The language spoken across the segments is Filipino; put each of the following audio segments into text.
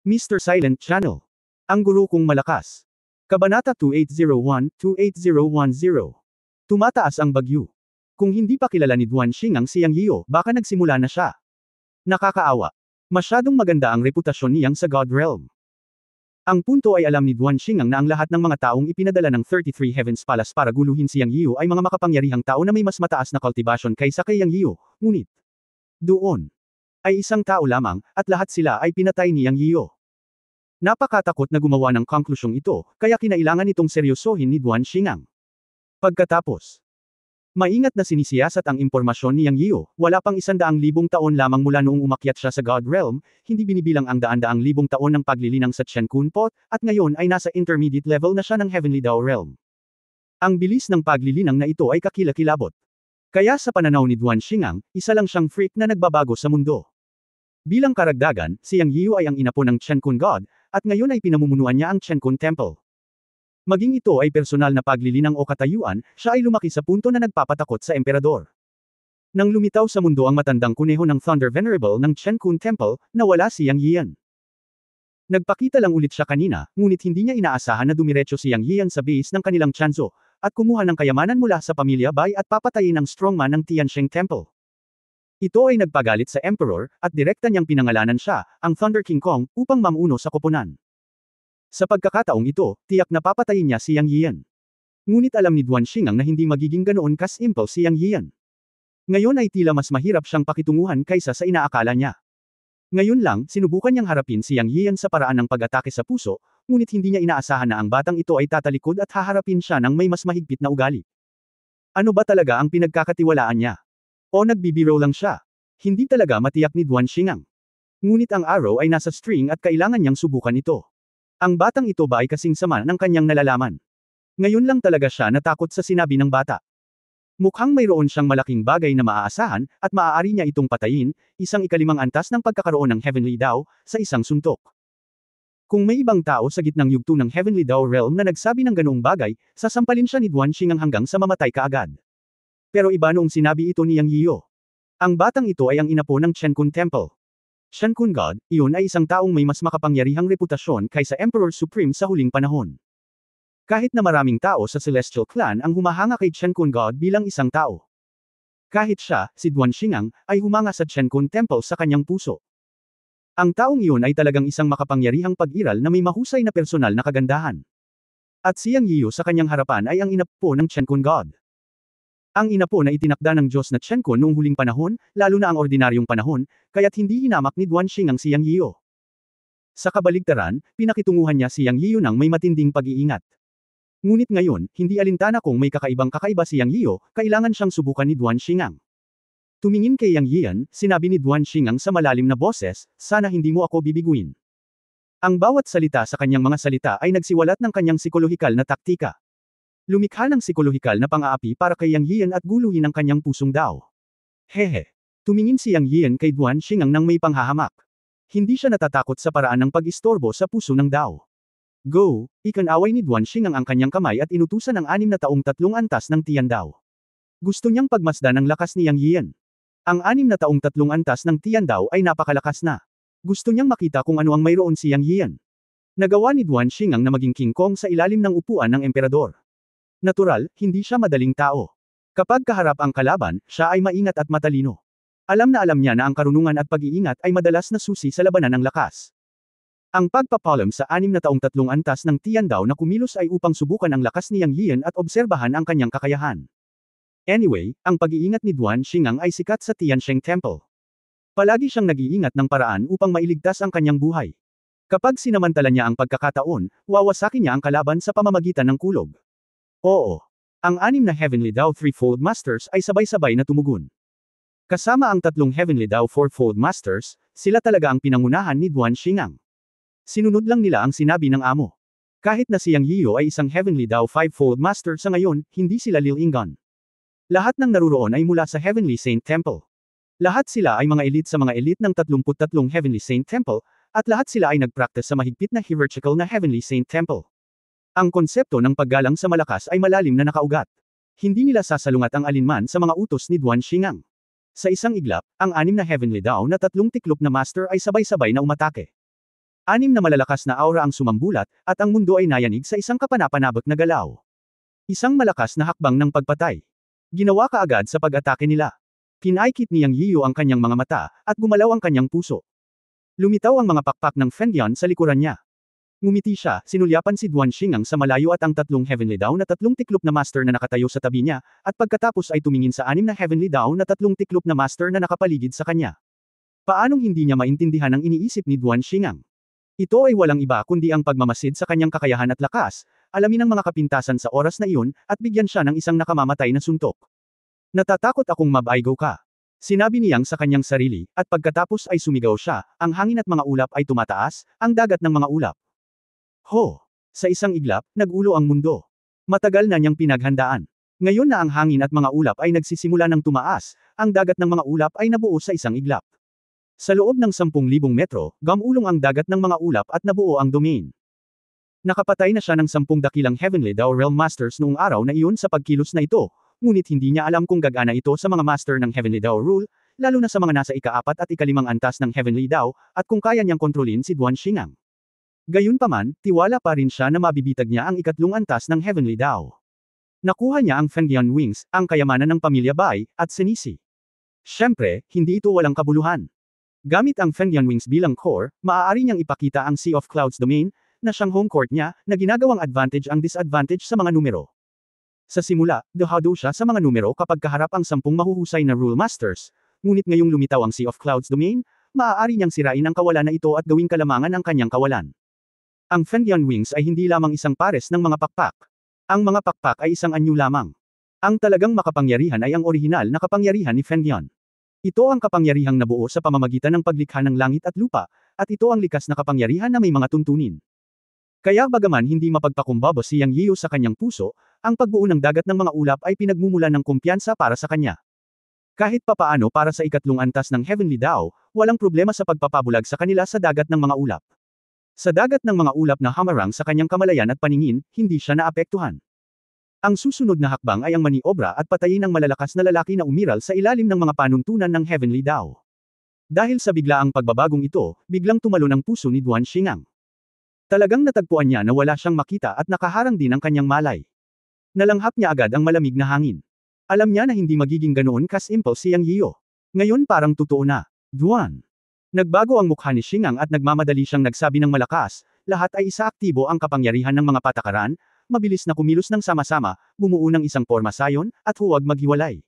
Mr. Silent Channel. Ang guro kong malakas. Kabanata 2801-28010. Tumataas ang bagyo. Kung hindi pa kilala ni Duanxing ang Xiang Yio, baka nagsimula na siya. Nakakaawa. Masyadong maganda ang reputasyon niyang sa God Realm. Ang punto ay alam ni Duanxing na ang lahat ng mga taong ipinadala ng 33 Heavens Palace para guluhin si Yang Yio ay mga makapangyarihang tao na may mas mataas na cultivation kaysa kay Yang Yio, ngunit doon ay isang tao lamang, at lahat sila ay pinatay ni Yang Yio. Napakatakot na gumawa ng konklusyong ito, kaya kinailangan itong seryosohin ni Duanxing. Pagkatapos, maingat na sinisiyasat ang impormasyon ni Yang Yio, wala pang 100,000 taon lamang mula noong umakyat siya sa God Realm, hindi binibilang ang daan-daang libong taon ng paglilinang sa Chen Kun Pot, at ngayon ay nasa intermediate level na siya ng Heavenly Dao Realm. Ang bilis ng paglilinang na ito ay kakilakilabot. Kaya sa pananaw ni Duanxing, isa lang siyang freak na nagbabago sa mundo. Bilang karagdagan, si Yang Yio ay ang ina po ng Chen Kun God, at ngayon ay pinamumunuan niya ang Chen Kun Temple. Maging ito ay personal na paglilinang o katayuan, siya ay lumaki sa punto na nagpapatakot sa emperador. Nang lumitaw sa mundo ang matandang kuneho ng Thunder Venerable ng Chen Kun Temple, nawala si Yang Yian. Nagpakita lang ulit siya kanina, ngunit hindi niya inaasahan na dumiretso si Yang Yian sa base ng kanilang Chanzo, at kumuha ng kayamanan mula sa pamilya Bai at papatayin ang strongman ng Tiansheng Temple. Ito ay nagpagalit sa Emperor, at direkta niyang pinangalanan siya, ang Thunder King Kong, upang mamuno sa koponan. Sa pagkakataong ito, tiyak na papatayin niya si Yang Yian. Ngunit alam ni Duanxing na hindi magiging ganoon ka-simple si Yang Yian. Ngayon ay tila mas mahirap siyang pakitunguhan kaysa sa inaakala niya. Ngayon lang, sinubukan niyang harapin si Yang Yian sa paraan ng pag-atake sa puso, ngunit hindi niya inaasahan na ang batang ito ay tatalikod at haharapin siya ng may mas mahigpit na ugali. Ano ba talaga ang pinagkakatiwalaan niya? O nagbibiro lang siya? Hindi talaga matiyak ni Duanxing. Ngunit ang arrow ay nasa string at kailangan niyang subukan ito. Ang batang ito ba ay kasing sama ng kanyang nalalaman? Ngayon lang talaga siya natakot sa sinabi ng bata. Mukhang mayroon siyang malaking bagay na maaasahan, at maaari niya itong patayin, isang ikalimang antas ng pagkakaroon ng Heavenly Dao, sa isang suntok. Kung may ibang tao sa gitnang yugto ng Heavenly Dao Realm na nagsabi ng ganoong bagay, sasampalin siya ni Duanxing hanggang sa mamatay kaagad. Pero iba noong sinabi ito ni Yang Yio. Ang batang ito ay ang ina po ng Chen Kun Temple. Chen Kun God, iyon ay isang taong may mas makapangyarihang reputasyon kaysa Emperor Supreme sa huling panahon. Kahit na maraming tao sa Celestial Clan ang humahanga kay Chen Kun God bilang isang tao. Kahit siya, si Duanxing, ay humanga sa Chen Kun Temple sa kanyang puso. Ang taong iyon ay talagang isang makapangyarihang pag-iral na may mahusay na personal na kagandahan. At si Yang Yio sa kanyang harapan ay ang ina po ng Chen Kun God. Ang ina po na itinakda ng Diyos na Chen Kun noong huling panahon, lalo na ang ordinaryong panahon, kaya't hindi hinamak ni Duanxing si Yang Yio. Sa kabaligtaran, pinakitunguhan niya si Yang Yio ng may matinding pag-iingat. Ngunit ngayon, hindi alintana kung may kakaibang kakaiba si Yang Yio, kailangan siyang subukan ni Duanxing. Tumingin kay Yang Yian, sinabi ni Duanxing sa malalim na boses, sana hindi mo ako bibiguin. Ang bawat salita sa kanyang mga salita ay nagsiwalat ng kanyang psikolohikal na taktika. Lumikha ng psikolohikal na pang-aapi para kay Yang Yian at guluhin ang kanyang pusong Dao. Hehe. Tumingin si Yang Yian kay Duanxing nang may panghahamak. Hindi siya natatakot sa paraan ng pag-istorbo sa puso ng Dao. Go, ikanaway ni Duanxing ang kanyang kamay at inutusan ang 6 na taong 3 antas ng Tian Dao. Gusto niyang pagmasdan ang lakas ni Yang Yian. Ang 6 na taong 3 antas ng Tian Dao ay napakalakas na. Gusto niyang makita kung ano ang mayroon si Yang Yian. Nagawa ni Duanxing na maging King Kong sa ilalim ng upuan ng emperador. Natural, hindi siya madaling tao. Kapag kaharap ang kalaban, siya ay maingat at matalino. Alam niya na ang karunungan at pag-iingat ay madalas na susi sa labanan ng lakas. Ang pagpapalam sa 6 na taong 3 antas ng Tian Dao na kumilos ay upang subukan ang lakas ni Yang Yian at obserbahan ang kanyang kakayahan. Anyway, ang pag-iingat ni Duanxing ay sikat sa Tiansheng Temple. Palagi siyang nag-iingat ng paraan upang mailigtas ang kanyang buhay. Kapag sinamantala niya ang pagkakataon, wawasakin niya ang kalaban sa pamamagitan ng kulog. Oo. Ang 6 na Heavenly Dao Threefold Masters ay sabay-sabay na tumugon. Kasama ang 3 Heavenly Dao Fourfold Masters, sila talaga ang pinangunahan ni Duanxing. Sinunod lang nila ang sinabi ng amo. Kahit na si Yang Yio ay isang Heavenly Dao Fivefold Master sa ngayon, hindi sila Lil Ingon. Lahat ng naruroon ay mula sa Heavenly Saint Temple. Lahat sila ay mga elite sa mga elite ng 33 Heavenly Saint Temple, at lahat sila ay nagpractice sa mahigpit na hierarchical na Heavenly Saint Temple. Ang konsepto ng paggalang sa malakas ay malalim na nakaugat. Hindi nila sasalungat ang alinman sa mga utos ni Duanxing. Sa isang iglap, ang 6 na Heavenly Dao na 3 tiklop na Master ay sabay-sabay na umatake. 6 na malalakas na aura ang sumambulat, at ang mundo ay nayanig sa isang kapanapanabik na galaw. Isang malakas na hakbang ng pagpatay. Ginawa kaagad sa pag-atake nila. Kinaikit ni Yang Yiyu ang kanyang mga mata, at gumalaw ang kanyang puso. Lumitaw ang mga pakpak ng Fengyan sa likuran niya. Ngumiti siya, sinulyapan si Duan Xingang sa malayo at ang tatlong Heavenly Daw na tatlong tiklop na master na nakatayo sa tabi niya, at pagkatapos ay tumingin sa 6 na Heavenly Daw na tatlong tiklop na master na nakapaligid sa kanya. Paanong hindi niya maintindihan ang iniisip ni Duan Xingang? Ito ay walang iba kundi ang pagmamasid sa kanyang kakayahan at lakas, alamin ang mga kapintasan sa oras na iyon, at bigyan siya ng isang nakamamatay na suntok. Natatakot akong mabaigo ka. Sinabi niyang sa kanyang sarili, at pagkatapos ay sumigaw siya, ang hangin at mga ulap ay tumataas, ang dagat ng mga ulap. Ho! Sa isang iglap, nagulo ang mundo. Matagal na niyang pinaghandaan. Ngayon na ang hangin at mga ulap ay nagsisimula ng tumaas, ang dagat ng mga ulap ay nabuo sa isang iglap. Sa loob ng 10,000 metro, gamulong ang dagat ng mga ulap at nabuo ang domain. Nakapatay na siya ng 10 dakilang Heavenly Daw Realm Masters noong araw na iyon sa pagkilos na ito, ngunit hindi niya alam kung gagana ito sa mga master ng Heavenly Daw Rule, lalo na sa mga nasa ika-4 at ika-5 antas ng Heavenly Daw, at kung kaya niyang kontrolin si Duan Xingang. Gayunpaman, tiwala pa rin siya na mabibitag niya ang ikatlong antas ng Heavenly Daw. Nakuha niya ang Fengyan Wings, ang kayamanan ng pamilya Bai, at Senisi. Siyempre, hindi ito walang kabuluhan. Gamit ang Fengyan Wings bilang core, maaari niyang ipakita ang Sea of Clouds domain, na siyang home court niya, na ginagawang advantage ang disadvantage sa mga numero. Sa simula, dehado siya sa mga numero kapag kaharap ang 10 mahuhusay na Rule Masters, ngunit ngayong lumitaw ang Sea of Clouds domain, maaari niyang sirain ang kawalan na ito at gawing kalamangan ang kanyang kawalan. Ang Fengyan Wings ay hindi lamang isang pares ng mga pakpak. Ang mga pakpak ay isang anyo lamang. Ang talagang makapangyarihan ay ang orihinal na kapangyarihan ni Fengyan. Ito ang kapangyarihang nabuo sa pamamagitan ng paglikha ng langit at lupa, at ito ang likas na kapangyarihan na may mga tuntunin. Kaya bagaman hindi mapagpakumbaba si Yang Yiyu sa kanyang puso, ang pagbuo ng dagat ng mga ulap ay pinagmumulan ng kumpiyansa para sa kanya. Kahit papaano para sa ikatlong antas ng Heavenly Daw, walang problema sa pagpapabulag sa kanila sa dagat ng mga ulap. Sa dagat ng mga ulap na hamarang sa kanyang kamalayan at paningin, hindi siya naapektuhan. Ang susunod na hakbang ay ang maniobra at patayin ang malalakas na lalaki na umiral sa ilalim ng mga panuntunan ng Heavenly Daw. Dahil sa biglaang pagbabagong ito, biglang tumalon ang puso ni Duan Xingang. Talagang natagpuan niya na wala siyang makita at nakaharang din ang kanyang malay. Nalanghap niya agad ang malamig na hangin. Alam niya na hindi magiging ganoon ka-simple si Yang Yiyu. Ngayon parang totoo na. Duan. Nagbago ang mukha ni Xingang at nagmamadali siyang nagsabi ng malakas, lahat ay isaaktibo ang kapangyarihan ng mga patakaran, mabilis na kumilos ng sama-sama, bumuo ng isang pormasayon, at huwag maghiwalay.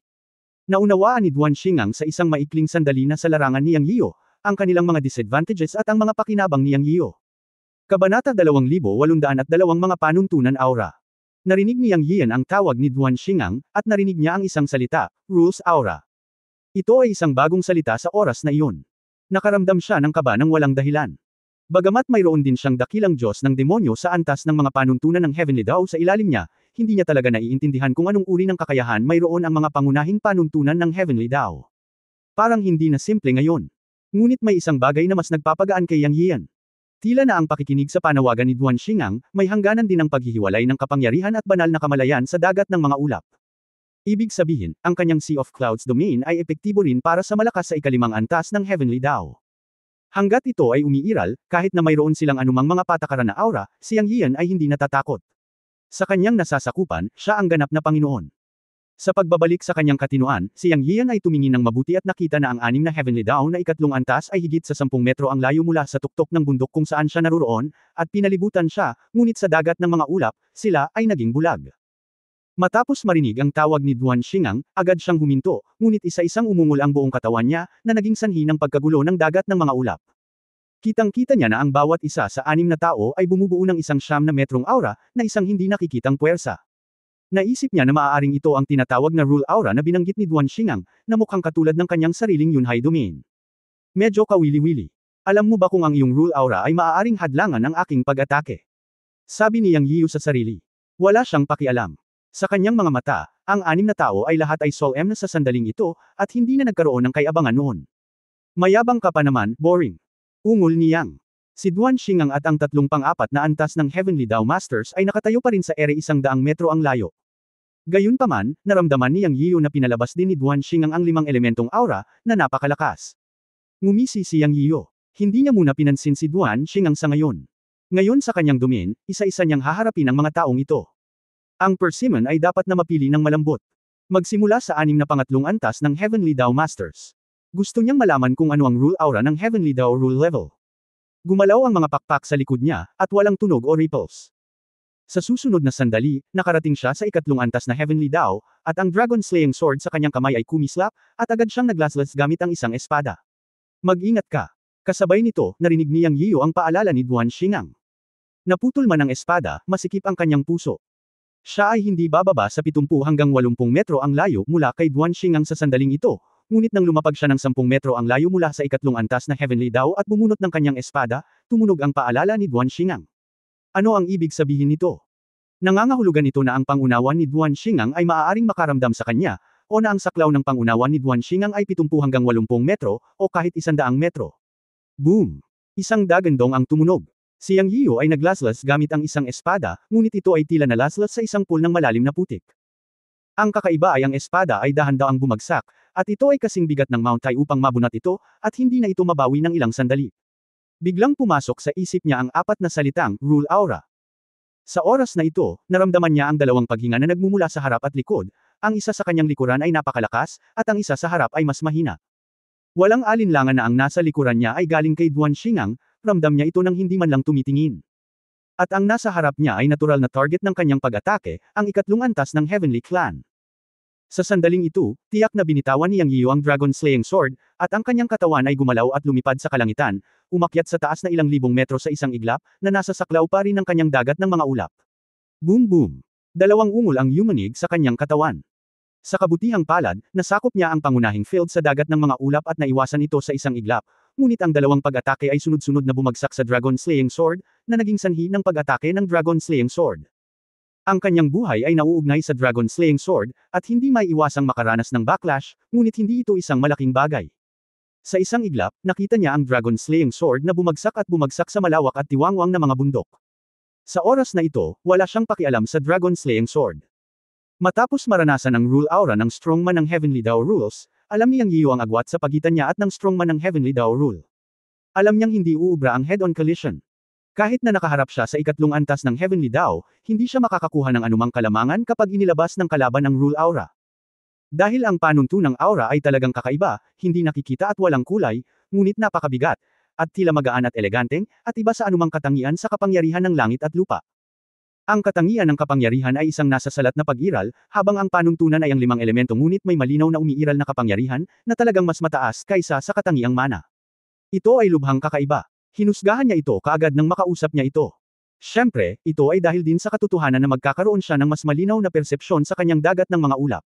Naunawaan ni Duan Xingang sa isang maikling sandali na sa larangan ni Yang Yiyu, ang kanilang mga disadvantages at ang mga pakinabang ni Yang Yiyu. Kabanata 2802 mga panuntunan aura. Narinig ni Yang Yiyan ang tawag ni Duan Xingang, at narinig niya ang isang salita, Rules Aura. Ito ay isang bagong salita sa oras na iyon. Nakaramdam siya ng kaba ng walang dahilan. Bagamat mayroon din siyang dakilang Diyos ng demonyo sa antas ng mga panuntunan ng Heavenly Daw sa ilalim niya, hindi niya talaga naiintindihan kung anong uri ng kakayahan mayroon ang mga pangunahing panuntunan ng Heavenly Daw. Parang hindi na simple ngayon. Ngunit may isang bagay na mas nagpapagaan kay Yang Yiyan. Tila na ang pakikinig sa panawagan ni Duan Xingang, may hangganan din ang paghihiwalay ng kapangyarihan at banal na kamalayan sa dagat ng mga ulap. Ibig sabihin, ang kanyang Sea of Clouds domain ay epektibo rin para sa malakas sa ika-5 antas ng Heavenly Daw. Hanggat ito ay umiiral, kahit na mayroon silang anumang mga patakaran na aura, si Yang Yiyan ay hindi natatakot. Sa kanyang nasasakupan, siya ang ganap na Panginoon. Sa pagbabalik sa kanyang katinuan, si Yang Yiyan ay tumingin ng mabuti at nakita na ang 6 na Heavenly Daw na ikatlong antas ay higit sa 10 metro ang layo mula sa tuktok ng bundok kung saan siya naroon, at pinalibutan siya, ngunit sa dagat ng mga ulap, sila ay naging bulag. Matapos marinig ang tawag ni Duan Xingang, agad siyang huminto, ngunit isa-isang umungol ang buong katawan niya, na naging sanhi ng pagkagulo ng dagat ng mga ulap. Kitang-kita niya na ang bawat isa sa 6 na tao ay bumubuo ng isang 9 na metrong aura, na isang hindi nakikitang puwersa. Naisip niya na maaaring ito ang tinatawag na rule aura na binanggit ni Duan Xingang, na mukhang katulad ng kanyang sariling Yunhai domain. Medyo kawili-wili. Alam mo ba kung ang iyong rule aura ay maaaring hadlangan ng aking pag-atake? Sabi ni Yang Yiyu sa sarili. Wala siyang pakialam. Sa kanyang mga mata, ang 6 na tao ay lahat ay Sol M na sa sandaling ito, at hindi na nagkaroon ng kay-abangan noon. Mayabang ka pa naman, boring. Ungol ni Yang. Si Duan Xingang at ang 3 pang-4 na antas ng Heavenly Daw Masters ay nakatayo pa rin sa ere 100 metro ang layo. Gayunpaman, naramdaman ni Yang Yiyu na pinalabas din ni Duan Xingang ang 5 elementong aura, na napakalakas. Ngumisi si Yang Yiyu. Hindi niya muna pinansin si Duan Xingang sa ngayon. Ngayon sa kanyang domain, isa-isa niyang haharapin ang mga taong ito. Ang Persimmon ay dapat na mapili ng malambot. Magsimula sa 6 na pangatlong antas ng Heavenly Dao Masters. Gusto niyang malaman kung ano ang rule aura ng Heavenly Dao rule level. Gumalaw ang mga pakpak sa likod niya, at walang tunog o ripples. Sa susunod na sandali, nakarating siya sa 3 antas na Heavenly Dao, at ang Dragon Slaying Sword sa kanyang kamay ay kumislap, at agad siyang naglaslas gamit ang isang espada. Mag-ingat ka. Kasabay nito, narinig ni Yang Yiyo ang paalala ni Duan Xingang. Naputol man ang espada, masikip ang kanyang puso. Siya ay hindi bababa sa 70 hanggang 80 metro ang layo mula kay Duan Xingang sa sandaling ito, ngunit nang lumapag siya ng 10 metro ang layo mula sa 3 antas na Heavenly Dao at bumunot ng kanyang espada, tumunog ang paalala ni Duan Xingang. Ano ang ibig sabihin nito? Nangangahulugan ito na ang pangunawa ni Duan Xingang ay maaaring makaramdam sa kanya, o na ang saklaw ng pangunawa ni Duan Xingang ay 70 hanggang 80 metro, o kahit 100 metro. Boom! Isang dagandong ang tumunog. Si Yang Yiyo ay naglaslas gamit ang isang espada, ngunit ito ay tila nalaslas sa isang pool ng malalim na putik. Ang kakaiba ay ang espada ay dahan-daang bumagsak, at ito ay kasing bigat ng Mount Tai upang mabunat ito, at hindi na ito mabawi ng ilang sandali. Biglang pumasok sa isip niya ang 4 na salitang, Rule Aura. Sa oras na ito, naramdaman niya ang dalawang paghinga na nagmumula sa harap at likod, ang isa sa kanyang likuran ay napakalakas, at ang isa sa harap ay mas mahina. Walang alinlangan na ang nasa likuran niya ay galing kay Duan Xingang, ramdam niya ito nang hindi man lang tumitingin. At ang nasa harap niya ay natural na target ng kanyang pag-atake, ang 3 antas ng Heavenly Clan. Sa sandaling ito, tiyak na binitawan ni Yang Yiyo ang Dragon Slaying Sword, at ang kanyang katawan ay gumalaw at lumipad sa kalangitan, umakyat sa taas na ilang libong metro sa isang iglap, na nasa saklaw pa rin ng kanyang dagat ng mga ulap. Boom boom! Dalawang ungol ang yumanig sa kanyang katawan. Sa kabutihang palad, nasakop niya ang pangunahing field sa dagat ng mga ulap at naiwasan ito sa isang iglap, ngunit ang dalawang pag-atake ay sunod-sunod na bumagsak sa Dragon Slaying Sword, na naging sanhi ng pag-atake ng Dragon Slaying Sword. Ang kanyang buhay ay nauugnay sa Dragon Slaying Sword, at hindi maiiwasang makaranas ng backlash, ngunit hindi ito isang malaking bagay. Sa isang iglap, nakita niya ang Dragon Slaying Sword na bumagsak sa malawak at tiwangwang na mga bundok. Sa oras na ito, wala siyang pakialam sa Dragon Slaying Sword. Matapos maranasan ang rule aura ng strongman ng Heavenly Dao Rules, alam niyang Yiyo ang agwat sa pagitan niya at ng strongman ng Heavenly Dao Rule. Alam niyang hindi uubra ang head-on collision. Kahit na nakaharap siya sa 3 antas ng Heavenly Dao, hindi siya makakakuha ng anumang kalamangan kapag inilabas ng kalaban ang rule aura. Dahil ang panuntunang aura ay talagang kakaiba, hindi nakikita at walang kulay, ngunit napakabigat, at tila magaan at eleganteng, at iba sa anumang katangian sa kapangyarihan ng langit at lupa. Ang katangian ng kapangyarihan ay isang nasasalat na pag-iral, habang ang panuntunan ay ang 5 elemento ngunit may malinaw na umiiral na kapangyarihan, na talagang mas mataas kaysa sa katangiang mana. Ito ay lubhang kakaiba. Hinusgahan niya ito kaagad nang makausap niya ito. Siyempre, ito ay dahil din sa katotohanan na magkakaroon siya ng mas malinaw na persepsyon sa kanyang dagat ng mga ulap.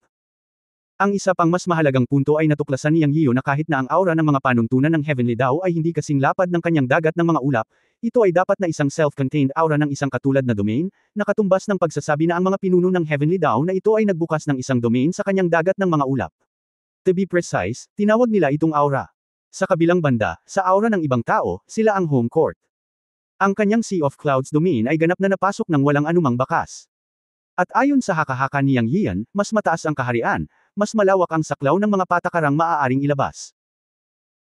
Ang isa pang mas mahalagang punto ay natuklasan ni Yang Yiyo na kahit na ang aura ng mga panuntunan ng Heavenly Dao ay hindi kasing lapad ng kanyang dagat ng mga ulap, ito ay dapat na isang self-contained aura ng isang katulad na domain, na katumbas ng pagsasabi na ang mga pinuno ng Heavenly Dao na ito ay nagbukas ng isang domain sa kanyang dagat ng mga ulap. To be precise, tinawag nila itong aura. Sa kabilang banda, sa aura ng ibang tao, sila ang home court. Ang kanyang Sea of Clouds domain ay ganap na napasok ng walang anumang bakas. At ayon sa haka-haka ni Yang Yiyan, mas mataas ang kaharian, mas malawak ang saklaw ng mga patakarang maaaring ilabas.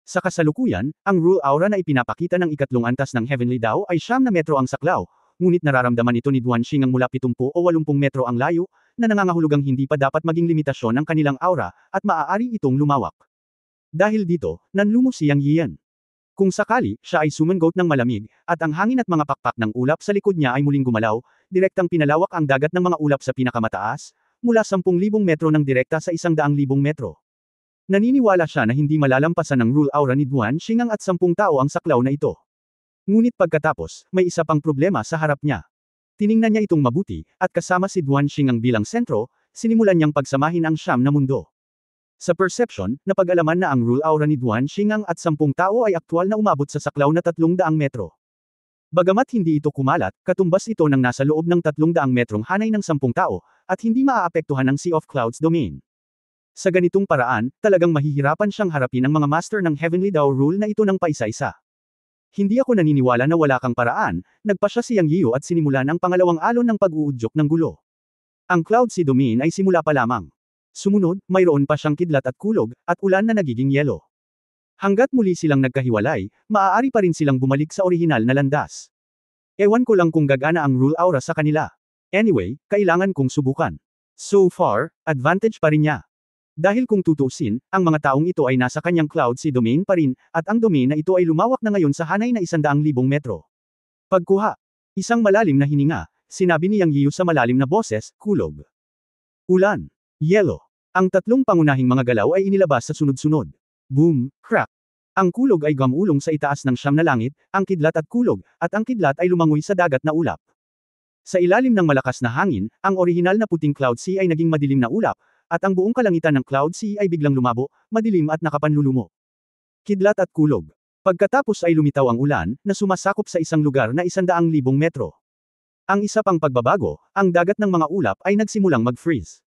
Sa kasalukuyan, ang rule aura na ipinapakita ng 3 antas ng Heavenly Dao ay 9 na metro ang saklaw, ngunit nararamdaman ito ni Duan Xingang mula 70 o 80 metro ang layo, na nangangahulugang hindi pa dapat maging limitasyon ng kanilang aura, at maaari itong lumawak. Dahil dito, nanlumo si Yang Yiyan. Kung sakali, siya ay sumangot ng malamig, at ang hangin at mga pakpak ng ulap sa likod niya ay muling gumalaw, direktang pinalawak ang dagat ng mga ulap sa pinakamataas, mula 10,000 metro ng direkta sa 100,000 metro. Naniniwala siya na hindi malalampasan ng rule aura ni Duan Xingang at 10 tao ang saklaw na ito. Ngunit pagkatapos, may isa pang problema sa harap niya. Tiningnan niya itong mabuti, at kasama si Duan Xingang bilang sentro, sinimulan niyang pagsamahin ang 9 na mundo. Sa perception, napag-alaman na ang rule aura ni Duan Xingang at 10 tao ay aktwal na umabot sa saklaw na 300 metro. Bagamat hindi ito kumalat, katumbas ito ng nasa loob ng 300 metrong hanay ng 10 tao, at hindi maaapektuhan ng Sea of Clouds domain. Sa ganitong paraan, talagang mahihirapan siyang harapin ang mga master ng Heavenly Dao rule na ito ng paisa-isa. Hindi ako naniniwala na wala kang paraan, nagpa siya si Yang Yiyo at sinimulan ang pangalawang alon ng pag-uudyok ng gulo. Ang Cloud Sea domain ay simula pa lamang. Sumunod, mayroon pa siyang kidlat at kulog, at ulan na nagiging yelo. Hanggat muli silang nagkahiwalay, maaari pa rin silang bumalik sa orihinal na landas. Ewan ko lang kung gagana ang rule aura sa kanila. Anyway, kailangan kong subukan. So far, advantage pa rin niya. Dahil kung tutuusin, ang mga taong ito ay nasa kanyang Cloud Sea domain pa rin, at ang domain na ito ay lumawak na ngayon sa hanay na 100,000 metro. Pagkuha. Isang malalim na hininga, sinabi ni Yang Yiu sa malalim na boses, kulog. Ulan. Yelo. Ang tatlong pangunahing mga galaw ay inilabas sa sunod-sunod. Boom, crack. Ang kulog ay gumulong sa itaas ng siyam na langit, ang kidlat at kulog, at ang kidlat ay lumangoy sa dagat na ulap. Sa ilalim ng malakas na hangin, ang orihinal na puting Cloud Sea ay naging madilim na ulap, at ang buong kalangitan ng Cloud Sea ay biglang lumabo, madilim at nakapanlulumo. Kidlat at kulog. Pagkatapos ay lumitaw ang ulan, na sumasakop sa isang lugar na 100,000 metro. Ang isa pang pagbabago, ang dagat ng mga ulap ay nagsimulang mag-freeze.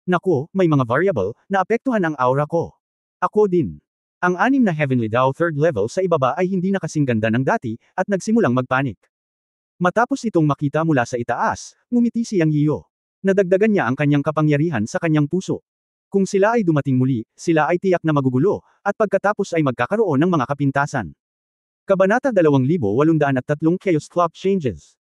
Naku, may mga variable, na apektuhan ang aura ko. Ako din. Ang 6 na Heavenly Dao third level sa ibaba ay hindi na kasing ganda ng dati, at nagsimulang magpanik. Matapos itong makita mula sa itaas, ngumiti si Yang Yiu. Nadagdagan niya ang kanyang kapangyarihan sa kanyang puso. Kung sila ay dumating muli, sila ay tiyak na magugulo, at pagkatapos ay magkakaroon ng mga kapintasan. Kabanata 2803 Chaos Clock Changes.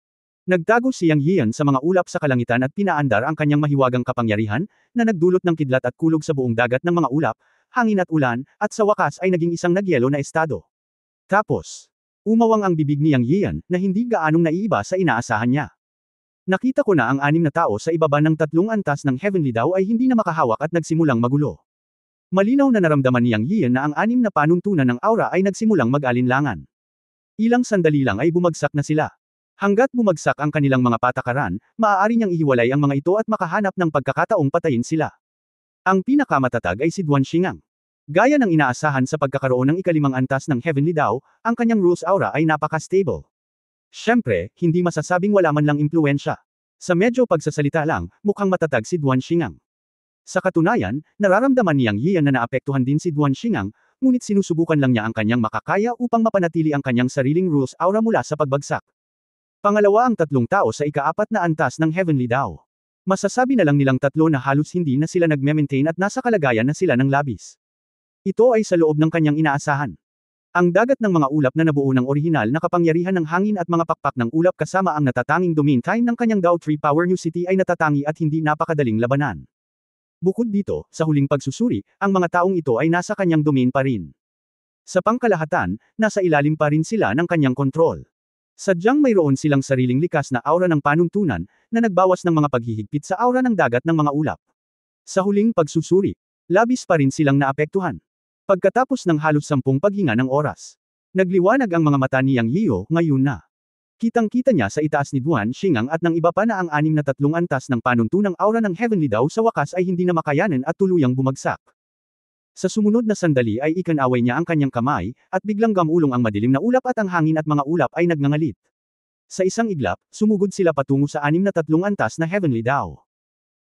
Nagtago si Yang Yian sa mga ulap sa kalangitan at pinaandar ang kanyang mahiwagang kapangyarihan, na nagdulot ng kidlat at kulog sa buong dagat ng mga ulap, hangin at ulan, at sa wakas ay naging isang nagyelo na estado. Tapos, umawang ang bibig ni Yang Yian, na hindi gaanong naiiba sa inaasahan niya. Nakita ko na ang 6 na tao sa ibaba ng 3 antas ng Heavenly Dao ay hindi na makahawak at nagsimulang magulo. Malinaw na naramdaman ni Yang Yian na ang 6 na panuntunan ng aura ay nagsimulang mag-alinlangan. Ilang sandali lang ay bumagsak na sila. Hanggat bumagsak ang kanilang mga patakaran, maaari niyang ihiwalay ang mga ito at makahanap ng pagkakataong patayin sila. Ang pinakamatatag ay si Duan Xingang. Gaya ng inaasahan sa pagkakaroon ng ikalimang antas ng Heavenly Dao, ang kanyang rules aura ay napaka-stable. Siyempre, hindi masasabing wala man lang impluensya. Sa medyo pagsasalita lang, mukhang matatag si Duan Xingang. Sa katunayan, nararamdaman ni Yang Yian na naapektuhan din si Duan Xingang, ngunit sinusubukan lang niya ang kanyang makakaya upang mapanatili ang kanyang sariling rules aura mula sa pagbagsak. Pangalawa ang tatlong tao sa ika-4 na antas ng Heavenly Dao. Masasabi na lang nilang tatlo na halos hindi na sila nagme-maintain at nasa kalagayan na sila ng labis. Ito ay sa loob ng kanyang inaasahan. Ang dagat ng mga ulap na nabuo ng orihinal na kapangyarihan ng hangin at mga pakpak ng ulap kasama ang natatanging domain time ng kanyang Dao 3 Power New City ay natatangi at hindi napakadaling labanan. Bukod dito, sa huling pagsusuri, ang mga taong ito ay nasa kanyang domain pa rin. Sa pangkalahatan, nasa ilalim pa rin sila ng kanyang kontrol. Sadyang mayroon silang sariling likas na aura ng panuntunan, na nagbawas ng mga paghihigpit sa aura ng dagat ng mga ulap. Sa huling pagsusuri, labis pa rin silang naapektuhan. Pagkatapos ng halos 10 paghinga ng oras, nagliwanag ang mga mata ni Yang Yiu ngayon na. Kitang-kita niya sa itaas ni Duan Xingang at ng iba pa na ang 6 na tatlong antas ng panuntunang aura ng Heavenly Dao sa wakas ay hindi na makayanan at tuluyang bumagsak. Sa sumunod na sandali ay ikinaway niya ang kanyang kamay, at biglang gamulong ang madilim na ulap at ang hangin at mga ulap ay nagngangalit. Sa isang iglap, sumugod sila patungo sa 6 na tatlong antas na Heavenly Dao.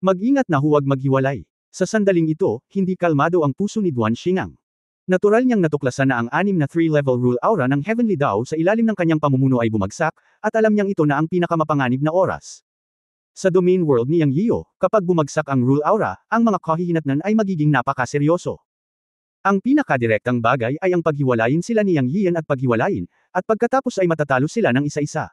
Mag-ingat na huwag maghiwalay. Sa sandaling ito, hindi kalmado ang puso ni Duan Xingang. Natural niyang natuklasan na ang 6 na 3-level rule aura ng Heavenly Dao sa ilalim ng kanyang pamumuno ay bumagsak, at alam niyang ito na ang pinakamapanganib na oras. Sa domain world ni Yang Yiu, kapag bumagsak ang rule aura, ang mga kahihinatnan ay magiging napakaseryoso. Ang pinakadirektang bagay ay ang paghiwalayin sila ni Yang Yian at paghiwalayin, at pagkatapos ay matatalo sila ng isa-isa.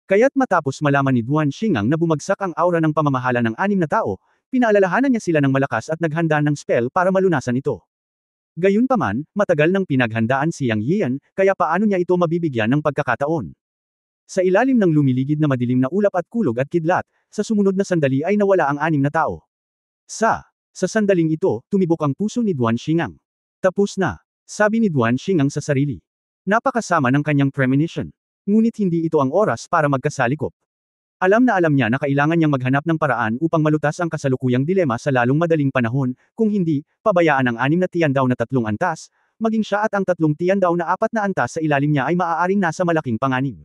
Kaya't matapos malaman ni Duan Xingang na bumagsak ang aura ng pamamahala ng 6 na tao, pinaalalahanan niya sila ng malakas at naghanda ng spell para malunasan ito. Gayunpaman, matagal nang pinaghandaan si Yang Yian, kaya paano niya ito mabibigyan ng pagkakataon? Sa ilalim ng lumiligid na madilim na ulap at kulog at kidlat, sa sumunod na sandali ay nawala ang 6 na tao. Sa sandaling ito, tumibok ang puso ni Duan Xingang. Tapos na, sabi ni Duan Xingang sa sarili. Napakasama ng kanyang premonition. Ngunit hindi ito ang oras para magkasalikop. Alam niya na kailangan niyang maghanap ng paraan upang malutas ang kasalukuyang dilema sa lalong madaling panahon, kung hindi, pabayaan ang 6 na tiyandaw na 3 antas, maging siya at ang 3 tiyandaw na 4 na antas sa ilalim niya ay maaaring nasa malaking panganib.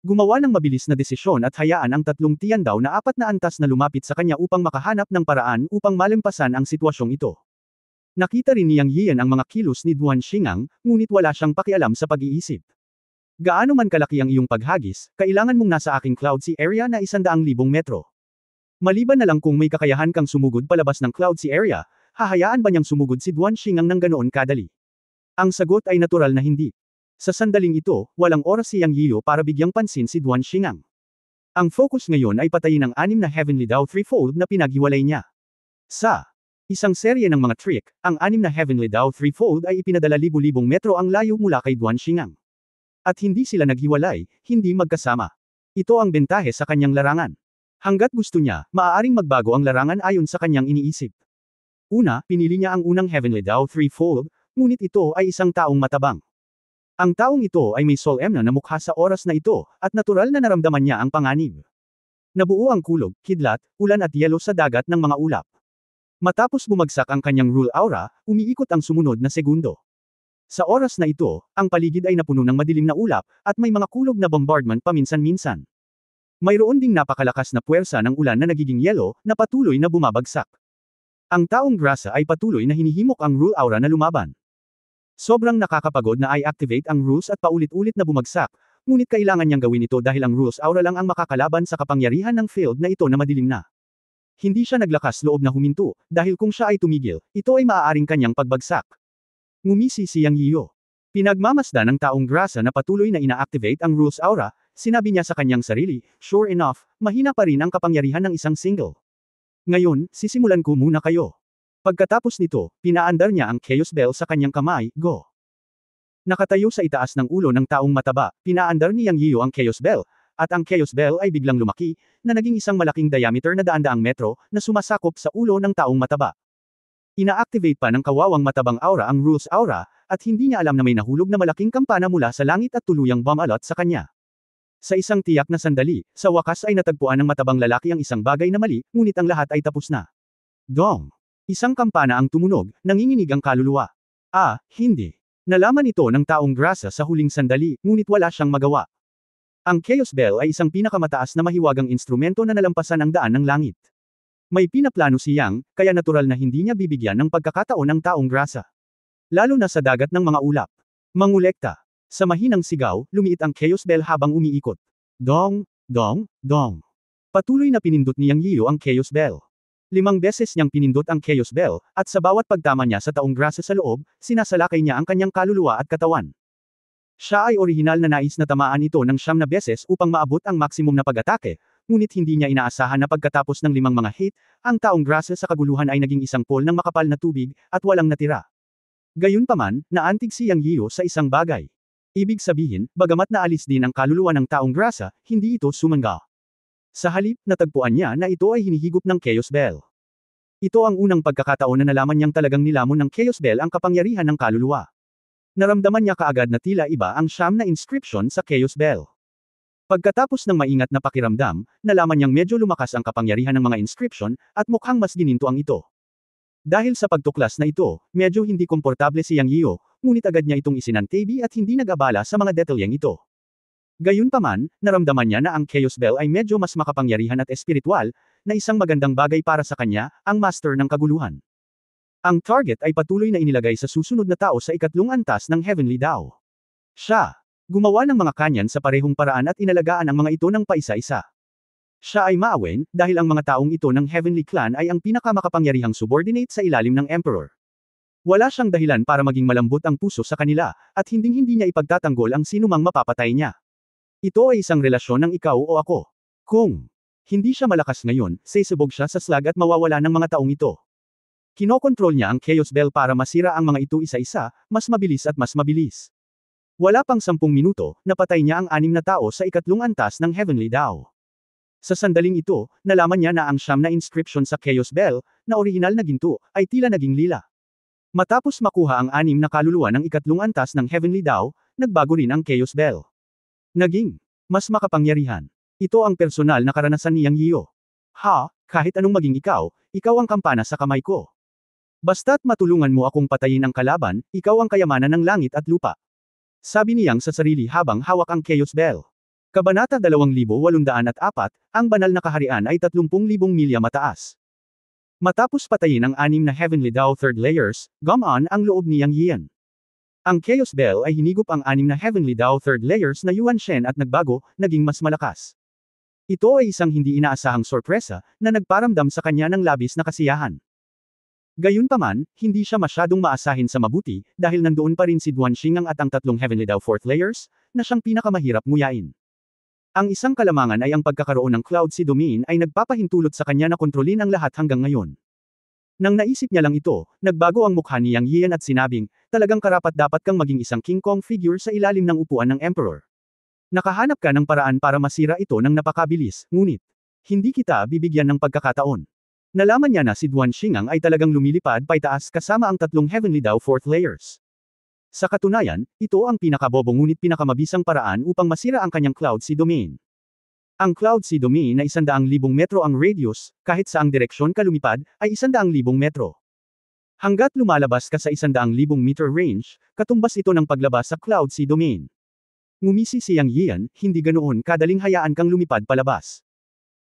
Gumawa ng mabilis na desisyon at hayaan ang 3 tiyandaw na 4 na antas na lumapit sa kanya upang makahanap ng paraan upang malimpasan ang sitwasyong ito. Nakita rin ni Yang Yian ang mga kilos ni Duan Xingang, ngunit wala siyang pakialam sa pag-iisip. Gaano man kalaki ang iyong paghagis, kailangan mong nasa aking Cloud Sea area na 100,000 metro. Maliban na lang kung may kakayahan kang sumugod palabas ng Cloud Sea area, hahayaan ba niyang sumugod si Duan Xingang ng ganoon kadali? Ang sagot ay natural na hindi. Sa sandaling ito, walang oras si Yang Yiyo para bigyang pansin si Duan Xingang. Ang focus ngayon ay patayin ang 6 na Heavenly Dao Threefold na pinaghiwalay niya. Sa isang serye ng mga trick, ang 6 na Heavenly Dao Threefold ay ipinadala libu-libong metro ang layo mula kay Duan Xingang. At hindi sila naghiwalay, hindi magkasama. Ito ang bentahe sa kanyang larangan. Hanggat gusto niya, maaaring magbago ang larangan ayon sa kanyang iniisip. Una, pinili niya ang unang Heavenly Dao Threefold, ngunit ito ay isang taong matabang. Ang taong ito ay may solemn na mukha sa oras na ito, at natural na naramdaman niya ang panganib. Nabuo ang kulog, kidlat, ulan at yelo sa dagat ng mga ulap. Matapos bumagsak ang kanyang rule aura, umiikot ang sumunod na segundo. Sa oras na ito, ang paligid ay napuno ng madilim na ulap, at may mga kulog na bombardment paminsan-minsan. Mayroon ding napakalakas na puwersa ng ulan na nagiging yelo, na patuloy na bumabagsak. Ang taong grasa ay patuloy na hinihimok ang rule aura na lumaban. Sobrang nakakapagod na i-activate ang rules at paulit-ulit na bumagsak, ngunit kailangan niyang gawin ito dahil ang rules aura lang ang makakalaban sa kapangyarihan ng field na ito na madilim na. Hindi siya naglakas loob na huminto, dahil kung siya ay tumigil, ito ay maaaring kanyang pagbagsak. Ngumisi si Yang Yiyo. Pinagmamasdan ng taong grasa na patuloy na ina-activate ang rules aura, sinabi niya sa kanyang sarili, sure enough, mahina pa rin ang kapangyarihan ng isang single. Ngayon, sisimulan ko muna kayo. Pagkatapos nito, pinaandar niya ang Chaos Bell sa kanyang kamay, go. Nakatayo sa itaas ng ulo ng taong mataba, pinaandar ni Yang Yiyo ang Chaos Bell, at ang Chaos Bell ay biglang lumaki, na naging isang malaking diameter na daan-daang metro, na sumasakop sa ulo ng taong mataba. Ina-activate pa ng kawawang matabang aura ang rules aura, at hindi niya alam na may nahulog na malaking kampana mula sa langit at tuluyang bumalot sa kanya. Sa isang tiyak na sandali, sa wakas ay natagpuan ng matabang lalaki ang isang bagay na mali, ngunit ang lahat ay tapos na. Dong! Isang kampana ang tumunog, nanginginig ang kaluluwa. Ah, hindi. Nalaman ito ng taong grasa sa huling sandali, ngunit wala siyang magawa. Ang Chaos Bell ay isang pinakamataas na mahiwagang instrumento na nalampasan ang daan ng langit. May pinaplano si Yang, kaya natural na hindi niya bibigyan ng pagkakataon ng taong grasa. Lalo na sa dagat ng mga ulap. Mangulekta. Sa mahinang sigaw, lumiit ang Chaos Bell habang umiikot. Dong, dong, dong. Patuloy na pinindot ni Yang Yiyo ang Chaos Bell. 5 beses niyang pinindot ang Chaos Bell, at sa bawat pagtama niya sa taong grasa sa loob, sinasalakay niya ang kanyang kaluluwa at katawan. Siya ay orihinal na nais na tamaan ito ng 9 na beses upang maabot ang maksimum na pag-atake, ngunit hindi niya inaasahan na pagkatapos ng 5 mga hit, ang taong grasa sa kaguluhan ay naging isang pool ng makapal na tubig, at walang natira. Gayunpaman, naantig si Yang Yiyo sa isang bagay. Ibig sabihin, bagamat naalis din ang kaluluwa ng taong grasa, hindi ito sumangga. Sa halip, natagpuan niya na ito ay hinihigop ng Chaos Bell. Ito ang unang pagkakataon na nalaman niyang talagang nilamon ng Chaos Bell ang kapangyarihan ng kaluluwa. Naramdaman niya kaagad na tila iba ang 9 na inscription sa Chaos Bell. Pagkatapos ng maingat na pakiramdam, nalaman niyang medyo lumakas ang kapangyarihan ng mga inscription, at mukhang mas gininto ang ito. Dahil sa pagtuklas na ito, medyo hindi komportable si Yang Yiyo, ngunit agad niya itong isinantabi at hindi nag-abala sa mga detalyeng ito. Gayunpaman, naramdaman niya na ang Chaos Bell ay medyo mas makapangyarihan at espiritual, na isang magandang bagay para sa kanya, ang Master ng Kaguluhan. Ang target ay patuloy na inilagay sa susunod na tao sa ikatlong antas ng Heavenly Dao. Siya, gumawa ng mga kanyan sa parehong paraan at inalagaan ang mga ito ng paisa-isa. Siya ay maawin, dahil ang mga taong ito ng Heavenly Clan ay ang pinakamakapangyarihang subordinate sa ilalim ng Emperor. Wala siyang dahilan para maging malambot ang puso sa kanila, at hinding-hindi niya ipagtatanggol ang sinumang mapapatay niya. Ito ay isang relasyon ng ikaw o ako. Kung hindi siya malakas ngayon, sasabog siya sa slag at mawawala ng mga taong ito. Kinokontrol niya ang Chaos Bell para masira ang mga ito isa-isa, mas mabilis at mas mabilis. Wala pang 10 minuto, napatay niya ang 6 na tao sa ikatlong antas ng Heavenly Dao. Sa sandaling ito, nalaman niya na ang 9 na inscription sa Chaos Bell, na orihinal na ginto, ay tila naging lila. Matapos makuha ang 6 na kaluluwa ng ikatlong antas ng Heavenly Dao, nagbago rin ang Chaos Bell. Naging mas makapangyarihan. Ito ang personal na karanasan ni Yang Yiyo. Ha, kahit anong maging ikaw ang kampana sa kamay ko. Basta't matulungan mo akong patayin ang kalaban, ikaw ang kayamanan ng langit at lupa. Sabi ni Yang sa sarili habang hawak ang Chaos Bell. Kabanata 2804, ang banal na kaharian ay 30,000 milya mataas. Matapos patayin ang 6 na Heavenly Dao Third Layers, gumaan ang loob ni Yang Yian. Ang Chaos Bell ay hinigop ang 6 na Heavenly Dao Third Layers na Yuan Shen at nagbago, naging mas malakas. Ito ay isang hindi inaasahang sorpresa, na nagparamdam sa kanya ng labis na kasiyahan. Gayunpaman, hindi siya masyadong maasahin sa mabuti, dahil nandoon pa rin si Duan Xingang at ang tatlong Heavenly Dao Fourth Layers, na siyang pinakamahirap nguyain. Ang isang kalamangan ay ang pagkakaroon ng Cloud Sea Domain ay nagpapahintulot sa kanya na kontrolin ang lahat hanggang ngayon. Nang naisip niya lang ito, nagbago ang mukha ni Yang Yian at sinabing, talagang karapat-dapat kang maging isang King Kong figure sa ilalim ng upuan ng Emperor. Nakahanap ka ng paraan para masira ito ng napakabilis, ngunit, hindi kita bibigyan ng pagkakataon. Nalaman niya na si Duan Xingang ay talagang lumilipad paitaas kasama ang tatlong Heavenly Dao Fourth Layers. Sa katunayan, ito ang pinakabobo ngunit pinakamabisang paraan upang masira ang kanyang Cloud Sea Domain. Ang Cloud Sea Domain na 100,000 metro ang radius, kahit saang direksyon ka lumipad, ay 100,000 metro. Hanggat lumalabas ka sa 100,000 meter range, katumbas ito ng paglabas sa Cloud Sea Domain. Ngumisi si Yang Yian, hindi ganoon kadaling hayaan kang lumipad palabas.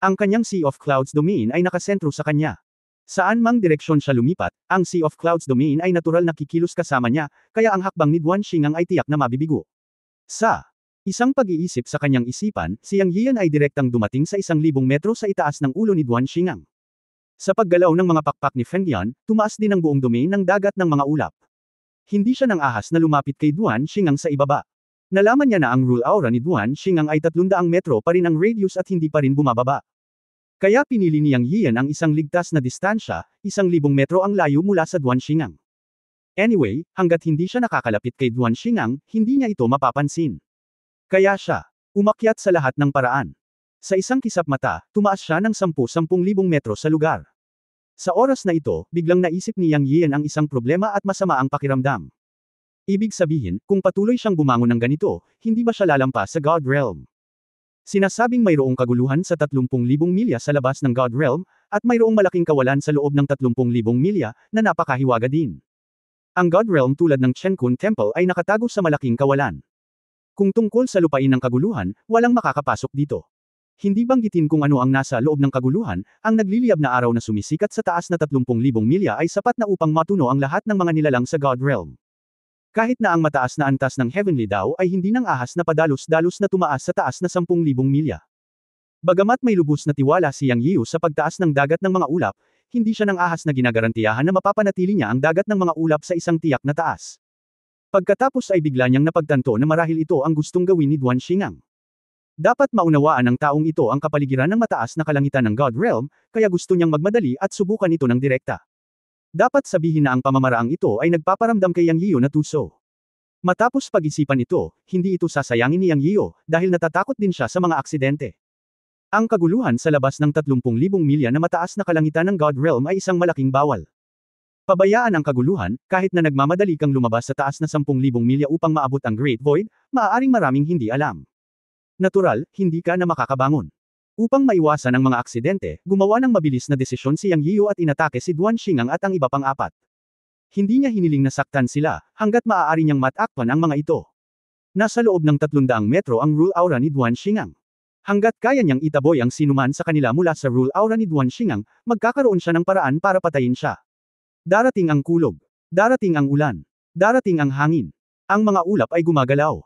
Ang kanyang Sea of Clouds Domain ay nakasentro sa kanya. Saan mang direksyon siya lumipat, ang Sea of Clouds Domain ay natural na kikilos kasama niya, kaya ang hakbang ni Duan Xingang ay tiyak na mabibigo. Sa isang pag-iisip sa kanyang isipan, si Yang Yian ay direktang dumating sa 1,000 metro sa itaas ng ulo ni Duan Xingang. Sa paggalaw ng mga pakpak ni Feng Yan, tumaas din ang buong domain ng dagat ng mga ulap. Hindi siya nang ahas na lumapit kay Duan Xingang sa ibaba. Nalaman niya na ang rule aura ni Duan Xingang ay 300 metro pa rin ang radius at hindi pa rin bumababa. Kaya pinili ni Yang Yian ang isang ligtas na distansya, 1,000 metro ang layo mula sa Duan Xingang. Anyway, hanggat hindi siya nakakalapit kay Duan Xingang, hindi niya ito mapapansin. Kaya siya, umakyat sa lahat ng paraan. Sa isang kisap mata, tumaas siya ng 10,000 metro sa lugar. Sa oras na ito, biglang naisip ni Yang Yian ang isang problema at masama ang pakiramdam. Ibig sabihin, kung patuloy siyang bumangon ng ganito, hindi ba siya lalampas sa God Realm? Sinasabing mayroong kaguluhan sa 30,000 milya sa labas ng God Realm, at mayroong malaking kawalan sa loob ng 30,000 milya, na napakahiwaga din. Ang God Realm tulad ng Chenkun Temple ay nakatago sa malaking kawalan. Kung tungkol sa lupain ng kaguluhan, walang makakapasok dito. Hindi banggitin kung ano ang nasa loob ng kaguluhan, ang nagliliyab na araw na sumisikat sa taas na 30,000 milya ay sapat na upang matuno ang lahat ng mga nilalang sa God Realm. Kahit na ang mataas na antas ng Heavenly Dao ay hindi nang ahas na padalos-dalos na tumaas sa taas na 10,000 milya. Bagamat may lubos na tiwala si Yang Yiu sa pagtaas ng dagat ng mga ulap, hindi siya nang ahas na ginagarantiyahan na mapapanatili niya ang dagat ng mga ulap sa isang tiyak na taas. Pagkatapos ay bigla niyang napagtanto na marahil ito ang gustong gawin ni Duan Xingang. Dapat maunawaan ng taong ito ang kapaligiran ng mataas na kalangitan ng God Realm, kaya gusto niyang magmadali at subukan ito ng direkta. Dapat sabihin na ang pamamaraang ito ay nagpaparamdam kay Yang Yiu na tuso. Matapos pag-isipan ito, hindi ito sasayangin ni Yang Yiu, dahil natatakot din siya sa mga aksidente. Ang kaguluhan sa labas ng 30,000 milya na mataas na kalangitan ng God Realm ay isang malaking bawal. Pabayaan ang kaguluhan, kahit na nagmamadali kang lumabas sa taas na 10,000 milya upang maabot ang Great Void, maaaring maraming hindi alam. Natural, hindi ka na makakabangon. Upang maiwasan ang mga aksidente, gumawa ng mabilis na desisyon si Yang Yiu at inatake si Duan Xingang at ang iba pang apat. Hindi niya hiniling na saktan sila, hanggat maaari niyang matakpan ang mga ito. Nasa loob ng 300 metro ang rule aura ni Duan Xingang. Hanggat kaya niyang itaboy ang sinuman sa kanila mula sa rule aura ni Duan Xingang, magkakaroon siya ng paraan para patayin siya. Darating ang kulog. Darating ang ulan. Darating ang hangin. Ang mga ulap ay gumagalaw.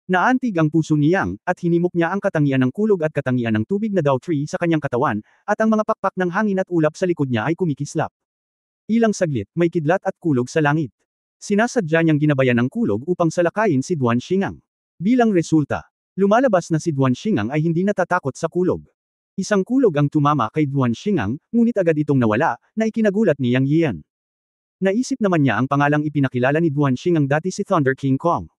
Naantig ang puso ni Yang, at hinimok niya ang katangian ng kulog at katangian ng tubig na Dao Tree sa kanyang katawan, at ang mga pakpak ng hangin at ulap sa likod niya ay kumikislap. Ilang saglit, may kidlat at kulog sa langit. Sinasadya niyang ginabayan ng kulog upang salakayin si Duan Xingang. Bilang resulta, lumalabas na si Duan Xingang ay hindi natatakot sa kulog. Isang kulog ang tumama kay Duan Xingang, ngunit agad itong nawala, na ikinagulat ni Yang Yian. Naisip naman niya ang pangalang ipinakilala ni Duan Xingang dati si Thunder King Kong.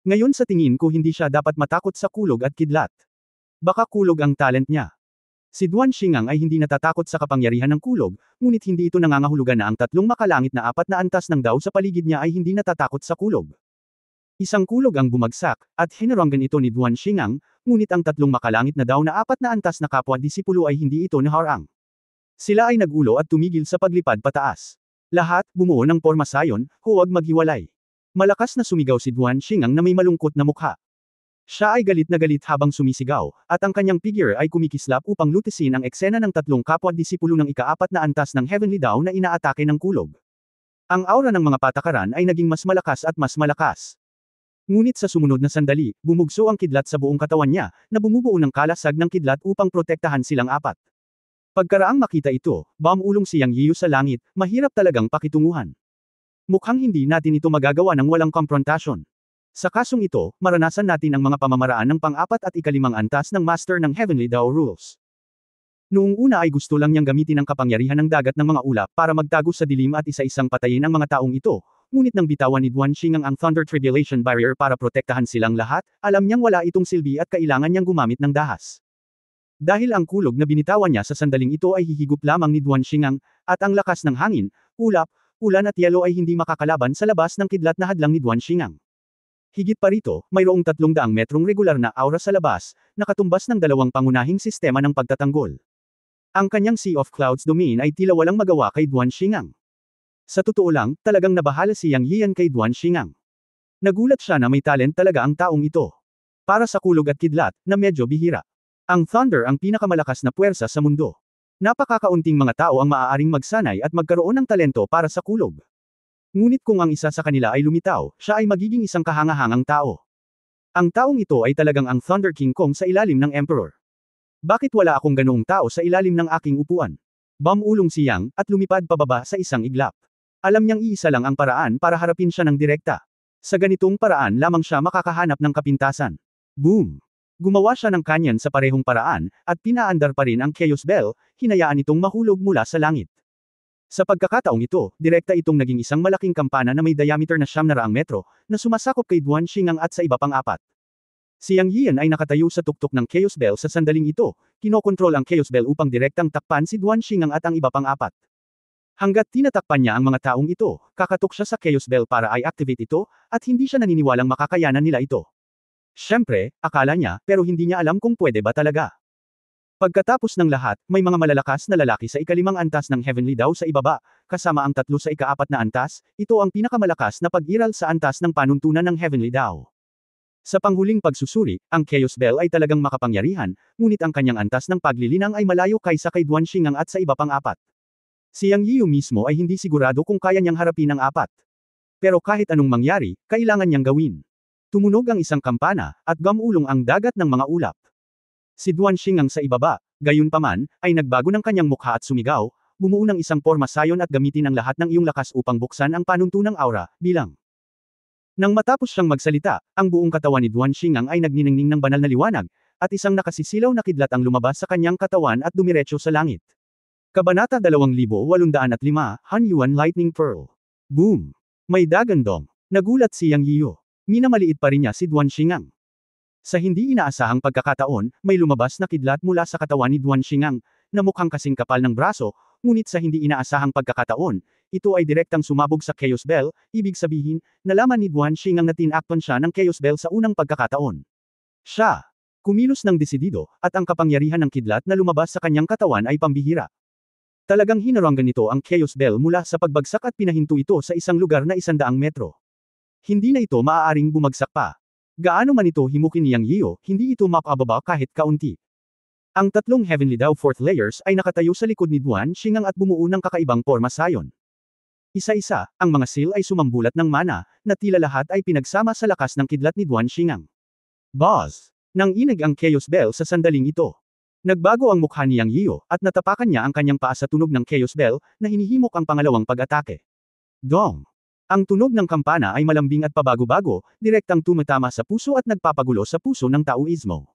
Ngayon sa tingin ko hindi siya dapat matakot sa kulog at kidlat. Baka kulog ang talent niya. Si Duan Xingang ay hindi natatakot sa kapangyarihan ng kulog, ngunit hindi ito nangangahulugan na ang tatlong makalangit na 4 na antas ng Dao sa paligid niya ay hindi natatakot sa kulog. Isang kulog ang bumagsak, at hinaranggan ito ni Duan Xingang, ngunit ang tatlong makalangit na Dao na 4 na antas na kapwa-disipulo ay hindi ito naharang. Sila ay nagulo at tumigil sa paglipad pataas. Lahat, bumuo ng porma sayon, huwag maghiwalay. Malakas na sumigaw si Duan Xingang na may malungkot na mukha. Siya ay galit na galit habang sumisigaw, at ang kanyang figure ay kumikislap upang lutisin ang eksena ng tatlong kapwa-disipulo ng ika-4 na antas ng Heavenly Dao na inaatake ng kulog. Ang aura ng mga patakaran ay naging mas malakas at mas malakas. Ngunit sa sumunod na sandali, bumugso ang kidlat sa buong katawan niya, na bumubuo ng kalasag ng kidlat upang protektahan silang apat. Pagkaraang makita ito, ulong si Yang Yiyu sa langit, mahirap talagang pakitunguhan. Mukhang hindi natin ito magagawa ng walang komprontasyon. Sa kasong ito, maranasan natin ang mga pamamaraan ng pang-4 at ika-5 antas ng Master ng Heavenly Dao Rules. Noong una ay gusto lang niyang gamitin ang kapangyarihan ng dagat ng mga ulap para magtago sa dilim at isa-isang patayin ang mga taong ito, ngunit nang bitawan ni Duan Xing ang Thunder Tribulation Barrier para protektahan silang lahat, alam niyang wala itong silbi at kailangan niyang gumamit ng dahas. Dahil ang kulog na binitawan niya sa sandaling ito ay hihigop lamang ni Duan Xing at ang lakas ng hangin, ulap, ulan at yelo ay hindi makakalaban sa labas ng kidlat na hadlang ni Duan Xing. Higit pa rito, mayroong 300 metrong regular na aura sa labas, nakatumbas ng 2 pangunahing sistema ng pagtatanggol. Ang kanyang Sea of Clouds domain ay tila walang magawa kay Duan Xing. Sa totoo lang, talagang nabahala si Yang Yiyan kay Duan Xing. Nagulat siya na may talent talaga ang taong ito. Para sa kulog at kidlat, na medyo bihira. Ang Thunder ang pinakamalakas na puwersa sa mundo. Napakakaunting mga tao ang maaaring magsanay at magkaroon ng talento para sa kulog. Ngunit kung ang isa sa kanila ay lumitaw, siya ay magiging isang kahangahangang tao. Ang taong ito ay talagang ang Thunder King Kong sa ilalim ng Emperor. Bakit wala akong ganoong tao sa ilalim ng aking upuan? Ulong si Yang, at lumipad pababa sa isang iglap. Alam niyang iisa lang ang paraan para harapin siya ng direkta. Sa ganitong paraan lamang siya makakahanap ng kapintasan. Boom! Gumawa siya ng kanyan sa parehong paraan, at pinaandar pa rin ang Chaos Bell, hinayaan itong mahulog mula sa langit. Sa pagkakataong ito, direkta itong naging isang malaking kampana na may diameter na 900 metro, na sumasakop kay Duan Xing at sa iba pang 4. Si Yang Yiyan ay nakatayo sa tuktok ng Chaos Bell sa sandaling ito, kinokontrol ang Chaos Bell upang direktang takpan si Duan Xing at ang iba pang 4. Hanggat tinatakpan niya ang mga taong ito, kakatok siya sa Chaos Bell para i-activate ito, at hindi siya naniniwalang makakayanan nila ito. Siyempre, akala niya, pero hindi niya alam kung pwede ba talaga. Pagkatapos ng lahat, may mga malalakas na lalaki sa ika-5 antas ng Heavenly Dao sa ibaba, kasama ang 3 sa ika-4 na antas, ito ang pinakamalakas na pag-iral sa antas ng panuntunan ng Heavenly Dao. Sa panghuling pagsusuri, ang Chaos Bell ay talagang makapangyarihan, ngunit ang kanyang antas ng paglilinang ay malayo kaysa kay Duan Xing at sa iba pang 4. Si Yang Yiyu mismo ay hindi sigurado kung kaya niyang harapin ang 4. Pero kahit anong mangyari, kailangan niyang gawin. Tumunog ang isang kampana, at gamulong ang dagat ng mga ulap. Si Duan Xing sa ibaba, gayunpaman, ay nagbago ng kanyang mukha at sumigaw, bumuo ng isang porma sayon at gamitin ang lahat ng iyong lakas upang buksan ang panuntunang aura, bilang. Nang matapos siyang magsalita, ang buong katawan ni Duan Xing ay nagniningning ng banal na liwanag, at isang nakasisilaw na kidlat ang lumabas sa kanyang katawan at dumiretso sa langit. Kabanata 2805, Han Yuan Lightning Pearl. Boom! May dagandong. Nagulat si Yang Yiyu. Minamaliit pa rin niya si Duan Xing. Sa hindi inaasahang pagkakataon, may lumabas na kidlat mula sa katawan ni Duan Xing, na mukhang kasing kapal ng braso, ngunit sa hindi inaasahang pagkakataon, ito ay direktang sumabog sa Chaos Bell, ibig sabihin, nalaman ni Duan Xing na tinakpan siya ng Chaos Bell sa unang pagkakataon. Siya, kumilos ng desidido, at ang kapangyarihan ng kidlat na lumabas sa kanyang katawan ay pambihira. Talagang hinaranggan nito ang Chaos Bell mula sa pagbagsak at pinahinto ito sa isang lugar na 100 metro. Hindi na ito maaaring bumagsak pa. Gaano man ito himukin ni Yang Yiyu, hindi ito makababa kahit kaunti. Ang 3 Heavenly Dao 4th layers ay nakatayo sa likod ni Duan Xing at bumuo ng kakaibang porma sayon. Isa-isa, ang mga seal ay sumambulat ng mana, na tila lahat ay pinagsama sa lakas ng kidlat ni Duan Xing. Buzz! Nang inig ang Chaos Bell sa sandaling ito. Nagbago ang mukha ni Yang Yiyu, at natapakan niya ang kanyang paa sa tunog ng Chaos Bell, na hinihimok ang pangalawang pag-atake. Dong! Ang tunog ng kampana ay malambing at pabago-bago, direktang tumatama sa puso at nagpapagulo sa puso ng Taoismo.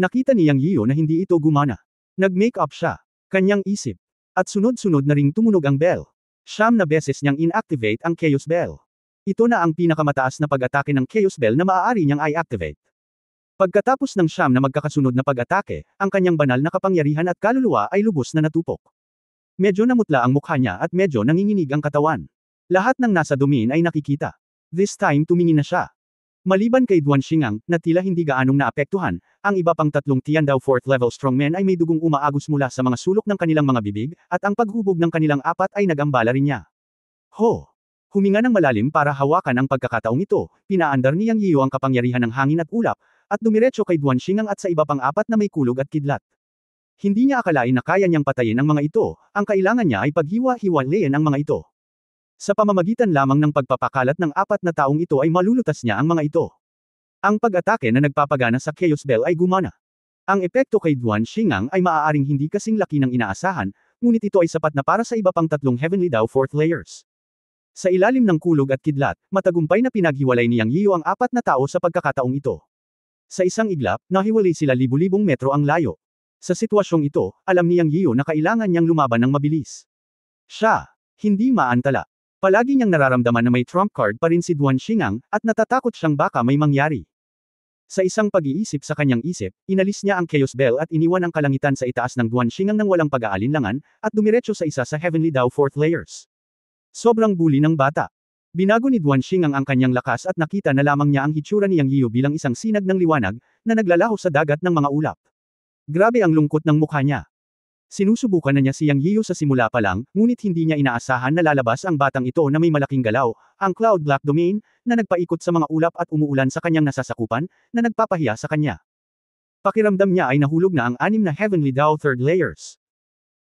Nakita ni Yang Yiyu na hindi ito gumana. Nag-make up siya. Kanyang isip. At sunod-sunod na ring tumunog ang bell. 9 na beses niyang inactivate ang Chaos Bell. Ito na ang pinakamataas na pag-atake ng Chaos Bell na maaari niyang i-activate. Pagkatapos ng 9 na magkakasunod na pag-atake, ang kanyang banal na kapangyarihan at kaluluwa ay lubos na natupok. Medyo namutla ang mukha niya at medyo nanginginig ang katawan. Lahat ng nasa domain ay nakikita. This time tumingin na siya. Maliban kay Duan Xing, na tila hindi gaanong naapektuhan, ang iba pang 3 Tiandao 4th level strongmen ay may dugong umaagos mula sa mga sulok ng kanilang mga bibig, at ang paghubog ng kanilang 4 ay nagambala rin niya. Ho! Huminga ng malalim para hawakan ang pagkakataong ito, pinaandar ni Yang Yiyu ang kapangyarihan ng hangin at ulap, at dumiretso kay Duan Xing at sa iba pang 4 na may kulog at kidlat. Hindi niya akalain na kaya niyang patayin ang mga ito, ang kailangan niya ay paghiwa-hiwalayin ang mga ito. Sa pamamagitan lamang ng pagpapakalat ng 4 na taong ito ay malulutas niya ang mga ito. Ang pag-atake na nagpapagana sa Chaos Bell ay gumana. Ang epekto kay Duan Xingang ay maaaring hindi kasing laki ng inaasahan, ngunit ito ay sapat na para sa iba pang tatlong Heavenly Dao Fourth Layers. Sa ilalim ng kulog at kidlat, matagumpay na pinaghiwalay ni Yang Yiyu ang apat na tao sa pagkakataong ito. Sa isang iglap, nahiwalay sila libu-libong metro ang layo. Sa sitwasyong ito, alam ni Yang Yiyu na kailangan niyang lumaban ng mabilis. Siya, hindi maantala. Palagi niyang nararamdaman na may trump card pa rin si Duan Xingang, at natatakot siyang baka may mangyari. Sa isang pag-iisip sa kanyang isip, inalis niya ang Chaos Bell at iniwan ang kalangitan sa itaas ng Duan Xingang nang walang pag-aalinlangan, at dumiretso sa isa sa Heavenly Dao Fourth Layers. Sobrang bully ng bata. Binago ni Duan Xingang ang kanyang lakas at nakita na lamang niya ang hitsura ni Yang Yiyu bilang isang sinag ng liwanag, na naglalaho sa dagat ng mga ulap. Grabe ang lungkot ng mukha niya. Sinusubukan na niya si Yang Yiyu sa simula pa lang, ngunit hindi niya inaasahan na lalabas ang batang ito na may malaking galaw, ang Cloud Black Domain, na nagpaikot sa mga ulap at umuulan sa kanyang nasasakupan, na nagpapahiya sa kanya. Pakiramdam niya ay nahulog na ang 6 na Heavenly Dao Third Layers.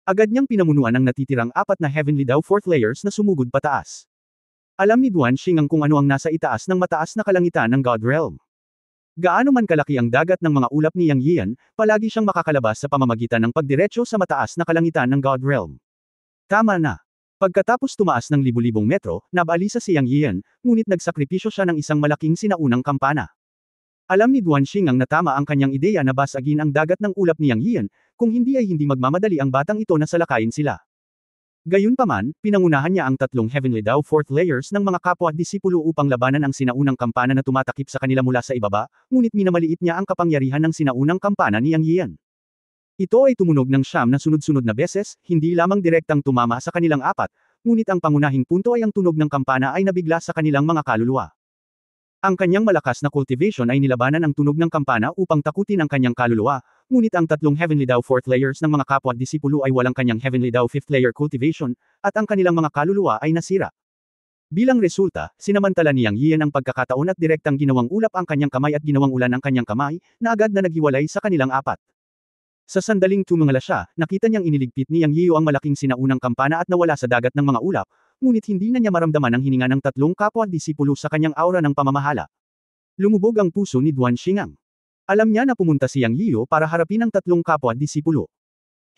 Agad niyang pinamunuan ang natitirang 4 na Heavenly Dao Fourth Layers na sumugod pataas. Alam ni Duan Xingang kung ano ang nasa itaas ng mataas na kalangitan ng God Realm. Gaano man kalaki ang dagat ng mga ulap ni Yang Yian, palagi siyang makakalabas sa pamamagitan ng pagdiretso sa mataas na kalangitan ng God Realm. Tama na. Pagkatapos tumaas ng libu-libong metro, nabalisa si Yang Yian, ngunit nagsakripisyo siya ng isang malaking sinaunang kampana. Alam ni Duan Xingang na tama ang kanyang ideya na basagin ang dagat ng ulap ni Yang Yian, kung hindi ay hindi magmamadali ang batang ito na salakayin sila. Gayunpaman, pinangunahan niya ang tatlong Heavenly Dao Fourth Layers ng mga kapwa-disipulo upang labanan ang sinaunang kampana na tumatakip sa kanila mula sa ibaba, ngunit minamaliit niya ang kapangyarihan ng sinaunang kampana ni Yang Yian. Ito ay tumunog ng 9 na sunod-sunod na beses, hindi lamang direktang tumama sa kanilang 4, ngunit ang pangunahing punto ay ang tunog ng kampana ay nabigla sa kanilang mga kaluluwa. Ang kanyang malakas na cultivation ay nilabanan ang tunog ng kampana upang takutin ang kanyang kaluluwa, ngunit ang tatlong Heavenly Dao Fourth Layers ng mga kapwa-disipulo ay walang kanyang Heavenly Dao Fifth Layer cultivation, at ang kanilang mga kaluluwa ay nasira. Bilang resulta, sinamantala ni Yang Yian ang pagkakataon at direktang ginawang ulap ang kanyang kamay at ginawang ulan ang kanyang kamay, na agad na naghiwalay sa kanilang 4. Sa sandaling tumingala siya, nakita niyang iniligpit ni Yang Yiyu ang malaking sinaunang kampana at nawala sa dagat ng mga ulap, ngunit hindi na niya maramdaman ang hininga ng tatlong kapwa-disipulo sa kanyang aura ng pamamahala. Lumubog ang puso ni Duan Xingang. Alam niya na pumunta si Yang Yiyu para harapin ang tatlong kapwa-disipulo.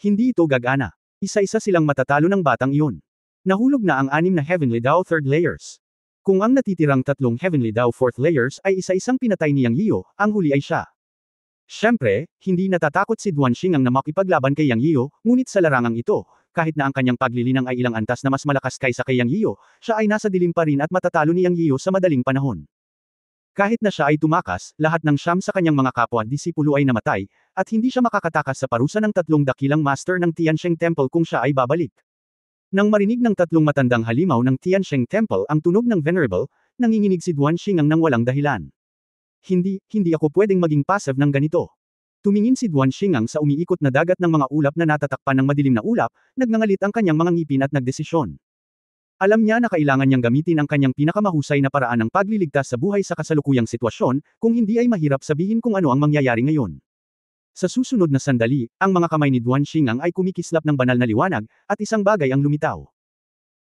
Hindi ito gagana. Isa-isa silang matatalo ng batang iyon. Nahulog na ang 6 na Heavenly Dao Third Layers. Kung ang natitirang tatlong Heavenly Dao Fourth Layers ay isa-isang pinatay ni Yang Yiyu, ang huli ay siya. Siyempre, hindi natatakot si Duan Xingang na makipaglaban kay Yang Yiyu, ngunit sa larangang ito, kahit na ang kanyang paglilinang ay ilang antas na mas malakas kaysa kay Yang Yiyu, siya ay nasa dilim pa rin at matatalo ni Yang Yiyu sa madaling panahon. Kahit na siya ay tumakas, lahat ng 9 sa kanyang mga kapwa-disipulo ay namatay, at hindi siya makakatakas sa parusa ng tatlong dakilang master ng Tiansheng Temple kung siya ay babalik. Nang marinig ng tatlong matandang halimaw ng Tiansheng Temple ang tunog ng Venerable, nanginginig si Duan Xingang nang walang dahilan. Hindi ako pwedeng maging passive ng ganito. Tumingin si Duan Xingang sa umiikot na dagat ng mga ulap na natatakpan ng madilim na ulap, nagngangalit ang kanyang mga ngipin at nagdesisyon. Alam niya na kailangan niyang gamitin ang kanyang pinakamahusay na paraan ng pagliligtas sa buhay sa kasalukuyang sitwasyon, kung hindi ay mahirap sabihin kung ano ang mangyayari ngayon. Sa susunod na sandali, ang mga kamay ni Duan Xingang ay kumikislap ng banal na liwanag, at isang bagay ang lumitaw.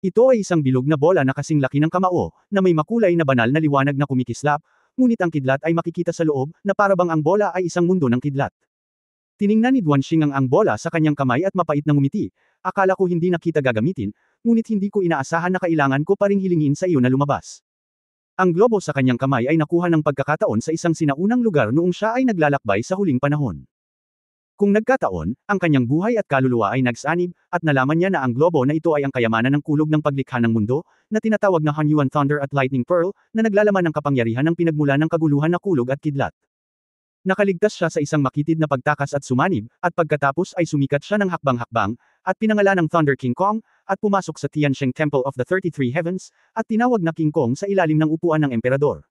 Ito ay isang bilog na bola na kasing laki ng kamao, na may makulay na banal na liwanag na kumikislap, ngunit ang kidlat ay makikita sa loob, na parabang ang bola ay isang mundo ng kidlat. Tiningnan ni Duan Xingang ang bola sa kanyang kamay at mapait na ngumiti. Akala ko hindi na kita gagamitin, ngunit hindi ko inaasahan na kailangan ko pa ring hilingin sa iyo na lumabas. Ang globo sa kanyang kamay ay nakuha ng pagkakataon sa isang sinaunang lugar noong siya ay naglalakbay sa huling panahon. Kung nagkataon, ang kanyang buhay at kaluluwa ay nagsanib, at nalaman niya na ang globo na ito ay ang kayamanan ng kulog ng paglikha ng mundo, na tinatawag na Hunyuan Thunder at Lightning Pearl, na naglalaman ng kapangyarihan ng pinagmula ng kaguluhan na kulog at kidlat. Nakaligtas siya sa isang makitid na pagtakas at sumanib, at pagkatapos ay sumikat siya ng hakbang-hakbang, at pinangalan ng Thunder King Kong, at pumasok sa Tiansheng Temple of the 33 Heavens, at tinawag na King Kong sa ilalim ng upuan ng emperador.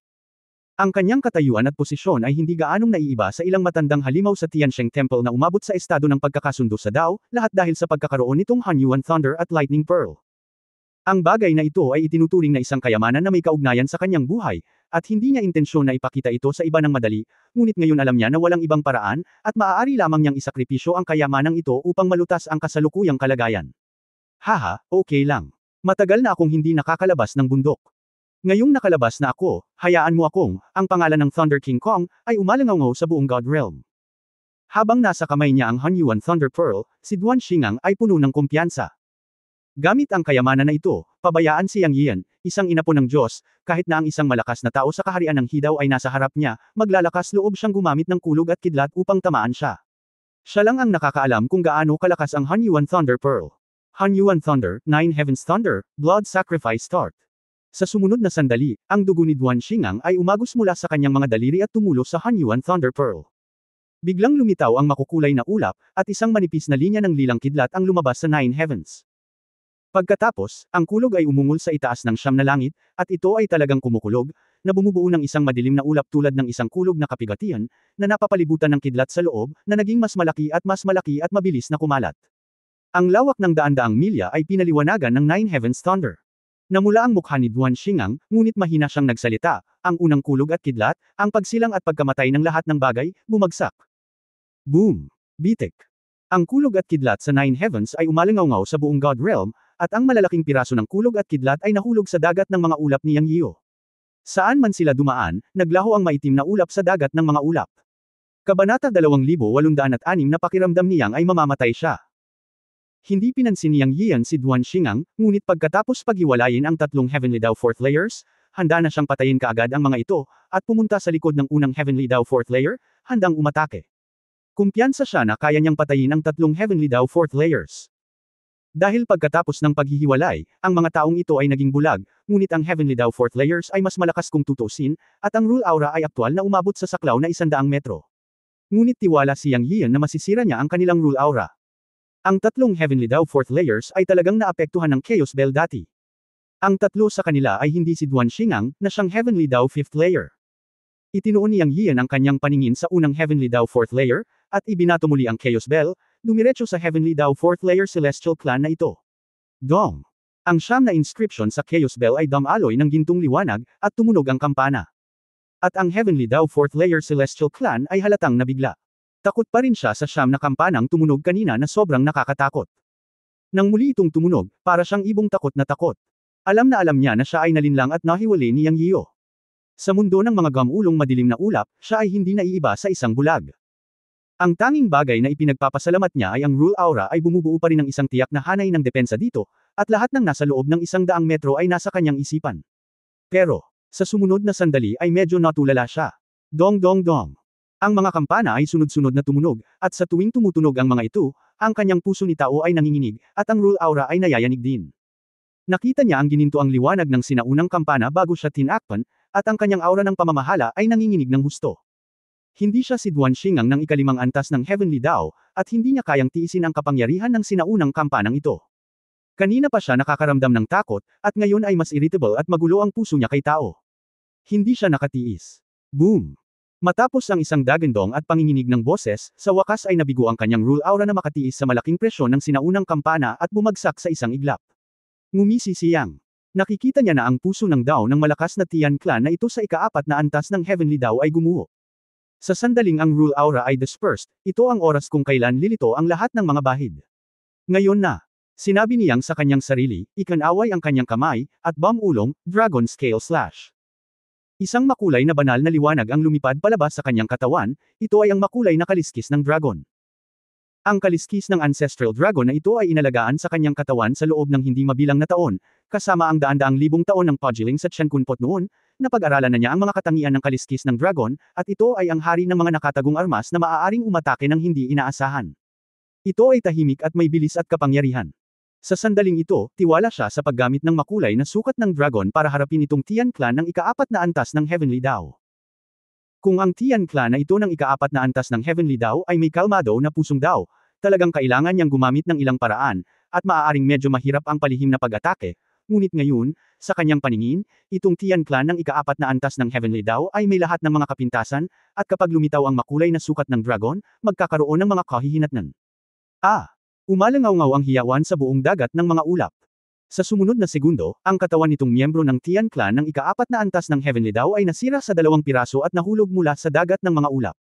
Ang kanyang katayuan at posisyon ay hindi gaanong naiiba sa ilang matandang halimaw sa Tiansheng Temple na umabot sa estado ng pagkakasundo sa Dao, lahat dahil sa pagkakaroon nitong Hunyuan Thunder at Lightning Pearl. Ang bagay na ito ay itinuturing na isang kayamanan na may kaugnayan sa kanyang buhay, at hindi niya intensyon na ipakita ito sa iba ng madali, ngunit ngayon alam niya na walang ibang paraan, at maaari lamang niyang isakripisyo ang kayamanang ito upang malutas ang kasalukuyang kalagayan. Haha, okay lang. Matagal na akong hindi nakakalabas ng bundok. Ngayong nakalabas na ako, hayaan mo akong, ang pangalan ng Thunder King Kong, ay umalangaw sa buong God Realm. Habang nasa kamay niya ang Hunyuan Thunder Pearl, si Duan Xingang ay puno ng kumpiyansa. Gamit ang kayamanan na ito, pabayaan si Yang Yian, isang inapo ng Diyos, kahit na ang isang malakas na tao sa kaharian ng Hidaw ay nasa harap niya, maglalakas loob siyang gumamit ng kulog at kidlat upang tamaan siya. Siya lang ang nakakaalam kung gaano kalakas ang Hunyuan Thunder Pearl. Hunyuan Thunder, Nine Heavens Thunder, Blood Sacrifice Start. Sa sumunod na sandali, ang dugo ni Duan Xingang ay umagos mula sa kanyang mga daliri at tumulo sa Hunyuan Thunder Pearl. Biglang lumitaw ang makukulay na ulap, at isang manipis na linya ng lilang kidlat ang lumabas sa Nine Heavens. Pagkatapos, ang kulog ay umungol sa itaas ng siyam na langit, at ito ay talagang kumukulog, na bumubuo ng isang madilim na ulap tulad ng isang kulog na kapigatian, na napapalibutan ng kidlat sa loob, na naging mas malaki at mabilis na kumalat. Ang lawak ng daan-daang milya ay pinaliwanagan ng Nine Heavens Thunder. Namula ang mukha ni Duan Xingang, ngunit mahina siyang nagsalita, ang unang kulog at kidlat, ang pagsilang at pagkamatay ng lahat ng bagay, bumagsak. Boom! Bitik! Ang kulog at kidlat sa Nine Heavens ay umalingaw sa buong God Realm, at ang malalaking piraso ng kulog at kidlat ay nahulog sa dagat ng mga ulap ni Yang Yiu. Saan man sila dumaan, naglaho ang maitim na ulap sa dagat ng mga ulap. Kabanata 2806 na pakiramdam ni Yang ay mamamatay siya. Hindi pinansin ni Yang Yian si Duan Xingang, ngunit pagkatapos paghiwalayin ang tatlong Heavenly Dao Fourth Layers, handa na siyang patayin kaagad ang mga ito, at pumunta sa likod ng unang Heavenly Dao Fourth Layer, handang umatake. Kumpiyansa siya na kaya niyang patayin ang tatlong Heavenly Dao Fourth Layers. Dahil pagkatapos ng paghihiwalay, ang mga taong ito ay naging bulag, ngunit ang Heavenly Dao Fourth Layers ay mas malakas kung tutuusin, at ang Rule Aura ay aktwal na umabot sa saklaw na 100 metro. Ngunit tiwala si Yang Yian na masisira niya ang kanilang Rule Aura. Ang tatlong Heavenly Dao Fourth Layers ay talagang naapektuhan ng Chaos Bell dati. Ang tatlo sa kanila ay hindi si Duan Xingang, na siyang Heavenly Dao Fifth Layer. Itinoon ni Yang Yian ang kanyang paningin sa unang Heavenly Dao Fourth Layer, at ibinato muli ang Chaos Bell, dumiretso sa Heavenly Dao Fourth Layer Celestial Clan na ito. Dong! Ang siyam na inscription sa Chaos Bell ay dam-alloy ng gintong liwanag, at tumunog ang kampana. At ang Heavenly Dao Fourth Layer Celestial Clan ay halatang nabigla. Takot pa rin siya sa siyam na kampanang tumunog kanina na sobrang nakakatakot. Nang muli itong tumunog, para siyang ibong takot na takot. Alam na alam niya na siya ay nalinlang at nahiwalay ni Yang Yiu. Sa mundo ng mga gamulong madilim na ulap, siya ay hindi naiiba sa isang bulag. Ang tanging bagay na ipinagpapasalamat niya ay ang Rule Aura ay bumubuo pa rin ng isang tiyak na hanay ng depensa dito, at lahat ng nasa loob ng 100 metro ay nasa kanyang isipan. Pero, sa sumunod na sandali ay medyo natulala siya. Dong dong dong. Ang mga kampana ay sunod-sunod na tumunog, at sa tuwing tumutunog ang mga ito, ang kanyang puso ni tao ay nanginginig, at ang Rule Aura ay nayayanig din. Nakita niya ang ginintoang liwanag ng sinaunang kampana bago siya tinakpan, at ang kanyang aura ng pamamahala ay nanginginig ng husto. Hindi siya si Duan Xingang ng ikalimang antas ng Heavenly Dao, at hindi niya kayang tiisin ang kapangyarihan ng sinaunang kampanang ito. Kanina pa siya nakakaramdam ng takot, at ngayon ay mas irritable at magulo ang puso niya kay tao. Hindi siya nakatiis. Boom! Matapos ang isang dagandong at panginginig ng boses, sa wakas ay nabigo ang kanyang Rule Aura na makatiis sa malaking presyon ng sinaunang kampana at bumagsak sa isang iglap. Ngumisi si Yang. Nakikita niya na ang puso ng Dao ng malakas na Tian Clan na ito sa ika-4 na antas ng Heavenly Dao ay gumuho. Sa sandaling ang Rule Aura ay dispersed, ito ang oras kung kailan lilito ang lahat ng mga bahid. Ngayon na. Sinabi ni Yang sa kanyang sarili, ikanaway ang kanyang kamay, at ulong, Dragon Scale Slash. Isang makulay na banal na liwanag ang lumipad palabas sa kanyang katawan, ito ay ang makulay na kaliskis ng dragon. Ang kaliskis ng Ancestral Dragon na ito ay inalagaan sa kanyang katawan sa loob ng hindi mabilang na taon, kasama ang daan-daang libong taon ng pugiling sa Chen Kunpot noon, napag-aralan na niya ang mga katangian ng kaliskis ng dragon, at ito ay ang hari ng mga nakatagong armas na maaaring umatake ng hindi inaasahan. Ito ay tahimik at may bilis at kapangyarihan. Sa sandaling ito, tiwala siya sa paggamit ng makulay na sukat ng dragon para harapin itong Tian Clan ng ika-4 na antas ng Heavenly Dao. Kung ang Tian Clan na ito ng ika-4 na antas ng Heavenly Dao ay may kalmado na pusong Dao, talagang kailangan niyang gumamit ng ilang paraan, at maaaring medyo mahirap ang palihim na pag-atake, ngunit ngayon, sa kanyang paningin, itong Tian Clan ng ika-4 na antas ng Heavenly Dao ay may lahat ng mga kapintasan, at kapag lumitaw ang makulay na sukat ng dragon, magkakaroon ng mga kahihinatnan. Umalangaw-ngaw ang hiyawan sa buong dagat ng mga ulap. Sa sumunod na segundo, ang katawan nitong miyembro ng Tian Clan ng ika-4 na antas ng Heavenly Dao ay nasira sa 2 piraso at nahulog mula sa dagat ng mga ulap.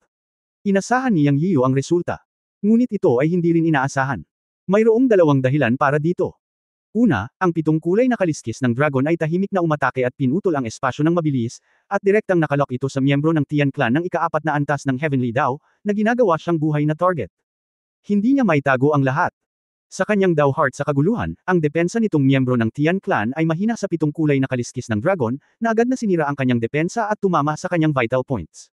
Inasahan ni Yang Yiu ang resulta. Ngunit ito ay hindi rin inaasahan. Mayroong 2 dahilan para dito. Una, ang 7 kulay na kaliskis ng dragon ay tahimik na umatake at pinutol ang espasyo ng mabilis, at direktang nakalok ito sa miyembro ng Tian Clan ng ika-4 na antas ng Heavenly Dao, na ginagawa siyang buhay na target. Hindi niya maitago ang lahat. Sa kanyang Dao Heart sa kaguluhan, ang depensa nitong miyembro ng Tian Clan ay mahina sa 7 kulay na kaliskis ng dragon, na agad na sinira ang kanyang depensa at tumama sa kanyang vital points.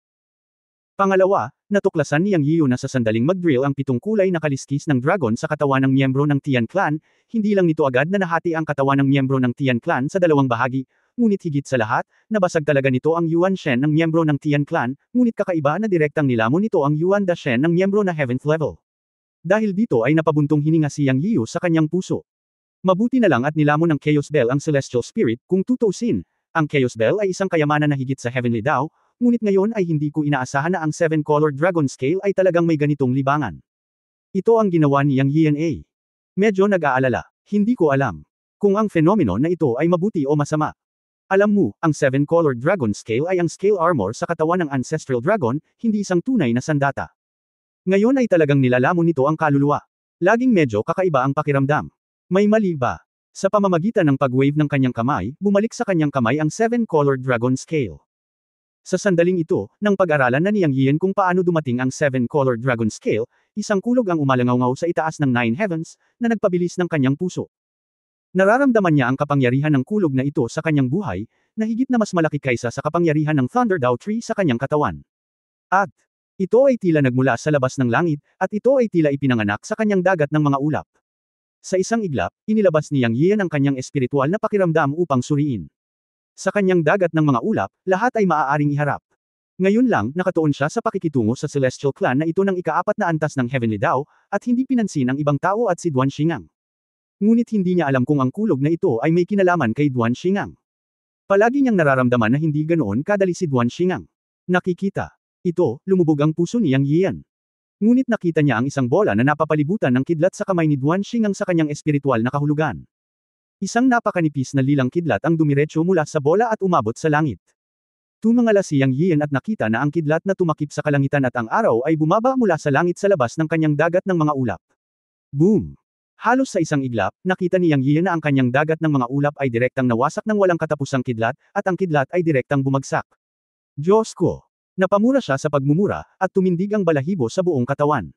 Pangalawa, natuklasan ni Yang Yiu na sa sandaling mag-drill ang 7 kulay na kaliskis ng dragon sa katawan ng miyembro ng Tian Clan, hindi lang nito agad na nahati ang katawan ng miyembro ng Tian Clan sa dalawang bahagi, ngunit higit sa lahat, nabasag talaga nito ang Yuan Shen ng miyembro ng Tian Clan, ngunit kakaiba na direktang nilamon nito ang Yuan Da Shen ng miyembro na 7th level. Dahil dito ay napabuntong hininga si Yang Yiu sa kanyang puso. Mabuti na lang at nilamon ng Chaos Bell ang Celestial Spirit, kung tutuusin. Ang Chaos Bell ay isang kayamanan na higit sa Heavenly Dao, ngunit ngayon ay hindi ko inaasahan na ang 7-colored dragon scale ay talagang may ganitong libangan. Ito ang ginawa ni Yang Yian A. Medyo nag-aalala. Hindi ko alam kung ang fenomeno na ito ay mabuti o masama. Alam mo, ang 7-colored dragon scale ay ang scale armor sa katawan ng ancestral dragon, hindi isang tunay na sandata. Ngayon ay talagang nilalamon nito ang kaluluwa. Laging medyo kakaiba ang pakiramdam. May mali ba? Sa pamamagitan ng pag-wave ng kanyang kamay, bumalik sa kanyang kamay ang 7-colored dragon scale. Sa sandaling ito, nang pag-aralan na ni Yang Yian kung paano dumating ang 7-colored dragon scale, isang kulog ang umalangaw sa itaas ng 9 heavens, na nagpabilis ng kanyang puso. Nararamdaman niya ang kapangyarihan ng kulog na ito sa kanyang buhay, na higit na mas malaki kaysa sa kapangyarihan ng Thunder Dao Tree sa kanyang katawan. At ito ay tila nagmula sa labas ng langit, at ito ay tila ipinanganak sa kanyang dagat ng mga ulap. Sa isang iglap, inilabas ni Yang Yian ang kanyang espiritual na pakiramdam upang suriin. Sa kanyang dagat ng mga ulap, lahat ay maaaring iharap. Ngayon lang, nakatuon siya sa pakikitungo sa Celestial Clan na ito ng ika-4 na antas ng Heavenly Dao, at hindi pinansin ang ibang tao at si Duan Xingang. Ngunit hindi niya alam kung ang kulog na ito ay may kinalaman kay Duan Xingang. Palagi niyang nararamdaman na hindi ganoon kadali si Duan Xingang. Nakikita. Ito, lumubog ang puso ni Yang Yian. Ngunit nakita niya ang isang bola na napapalibutan ng kidlat sa kamay ni Duan Xingang sa kanyang espiritual na kahulugan. Isang napakanipis na lilang kidlat ang dumiretso mula sa bola at umabot sa langit. Tumangala si Yang Yian at nakita na ang kidlat na tumakip sa kalangitan at ang araw ay bumaba mula sa langit sa labas ng kanyang dagat ng mga ulap. Boom! Halos sa isang iglap, nakita ni Yang Yian na ang kanyang dagat ng mga ulap ay direktang nawasak ng walang katapusang kidlat, at ang kidlat ay direktang bumagsak. Diyos ko! Napamura siya sa pagmumura, at tumindig ang balahibo sa buong katawan.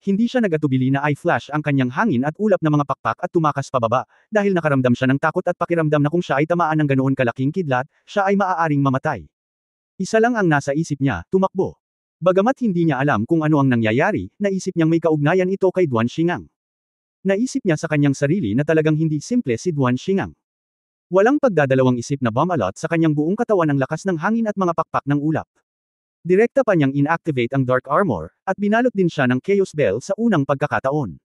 Hindi siya nagatubili na i-flash ang kanyang hangin at ulap na mga pakpak at tumakas pababa, dahil nakaramdam siya ng takot at pakiramdam na kung siya ay tamaan ng ganoon kalaking kidlat, siya ay maaaring mamatay. Isa lang ang nasa isip niya, tumakbo. Bagamat hindi niya alam kung ano ang nangyayari, naisip niyang may kaugnayan ito kay Duan Xingang. Naisip niya sa kanyang sarili na talagang hindi simple si Duan Xingang. Walang pagdadalawang isip na bumalot sa kanyang buong katawan ang lakas ng hangin at mga pakpak ng ulap. Direkta pa niyang inactivate ang Dark Armor, at binalot din siya ng Chaos Bell sa unang pagkakataon.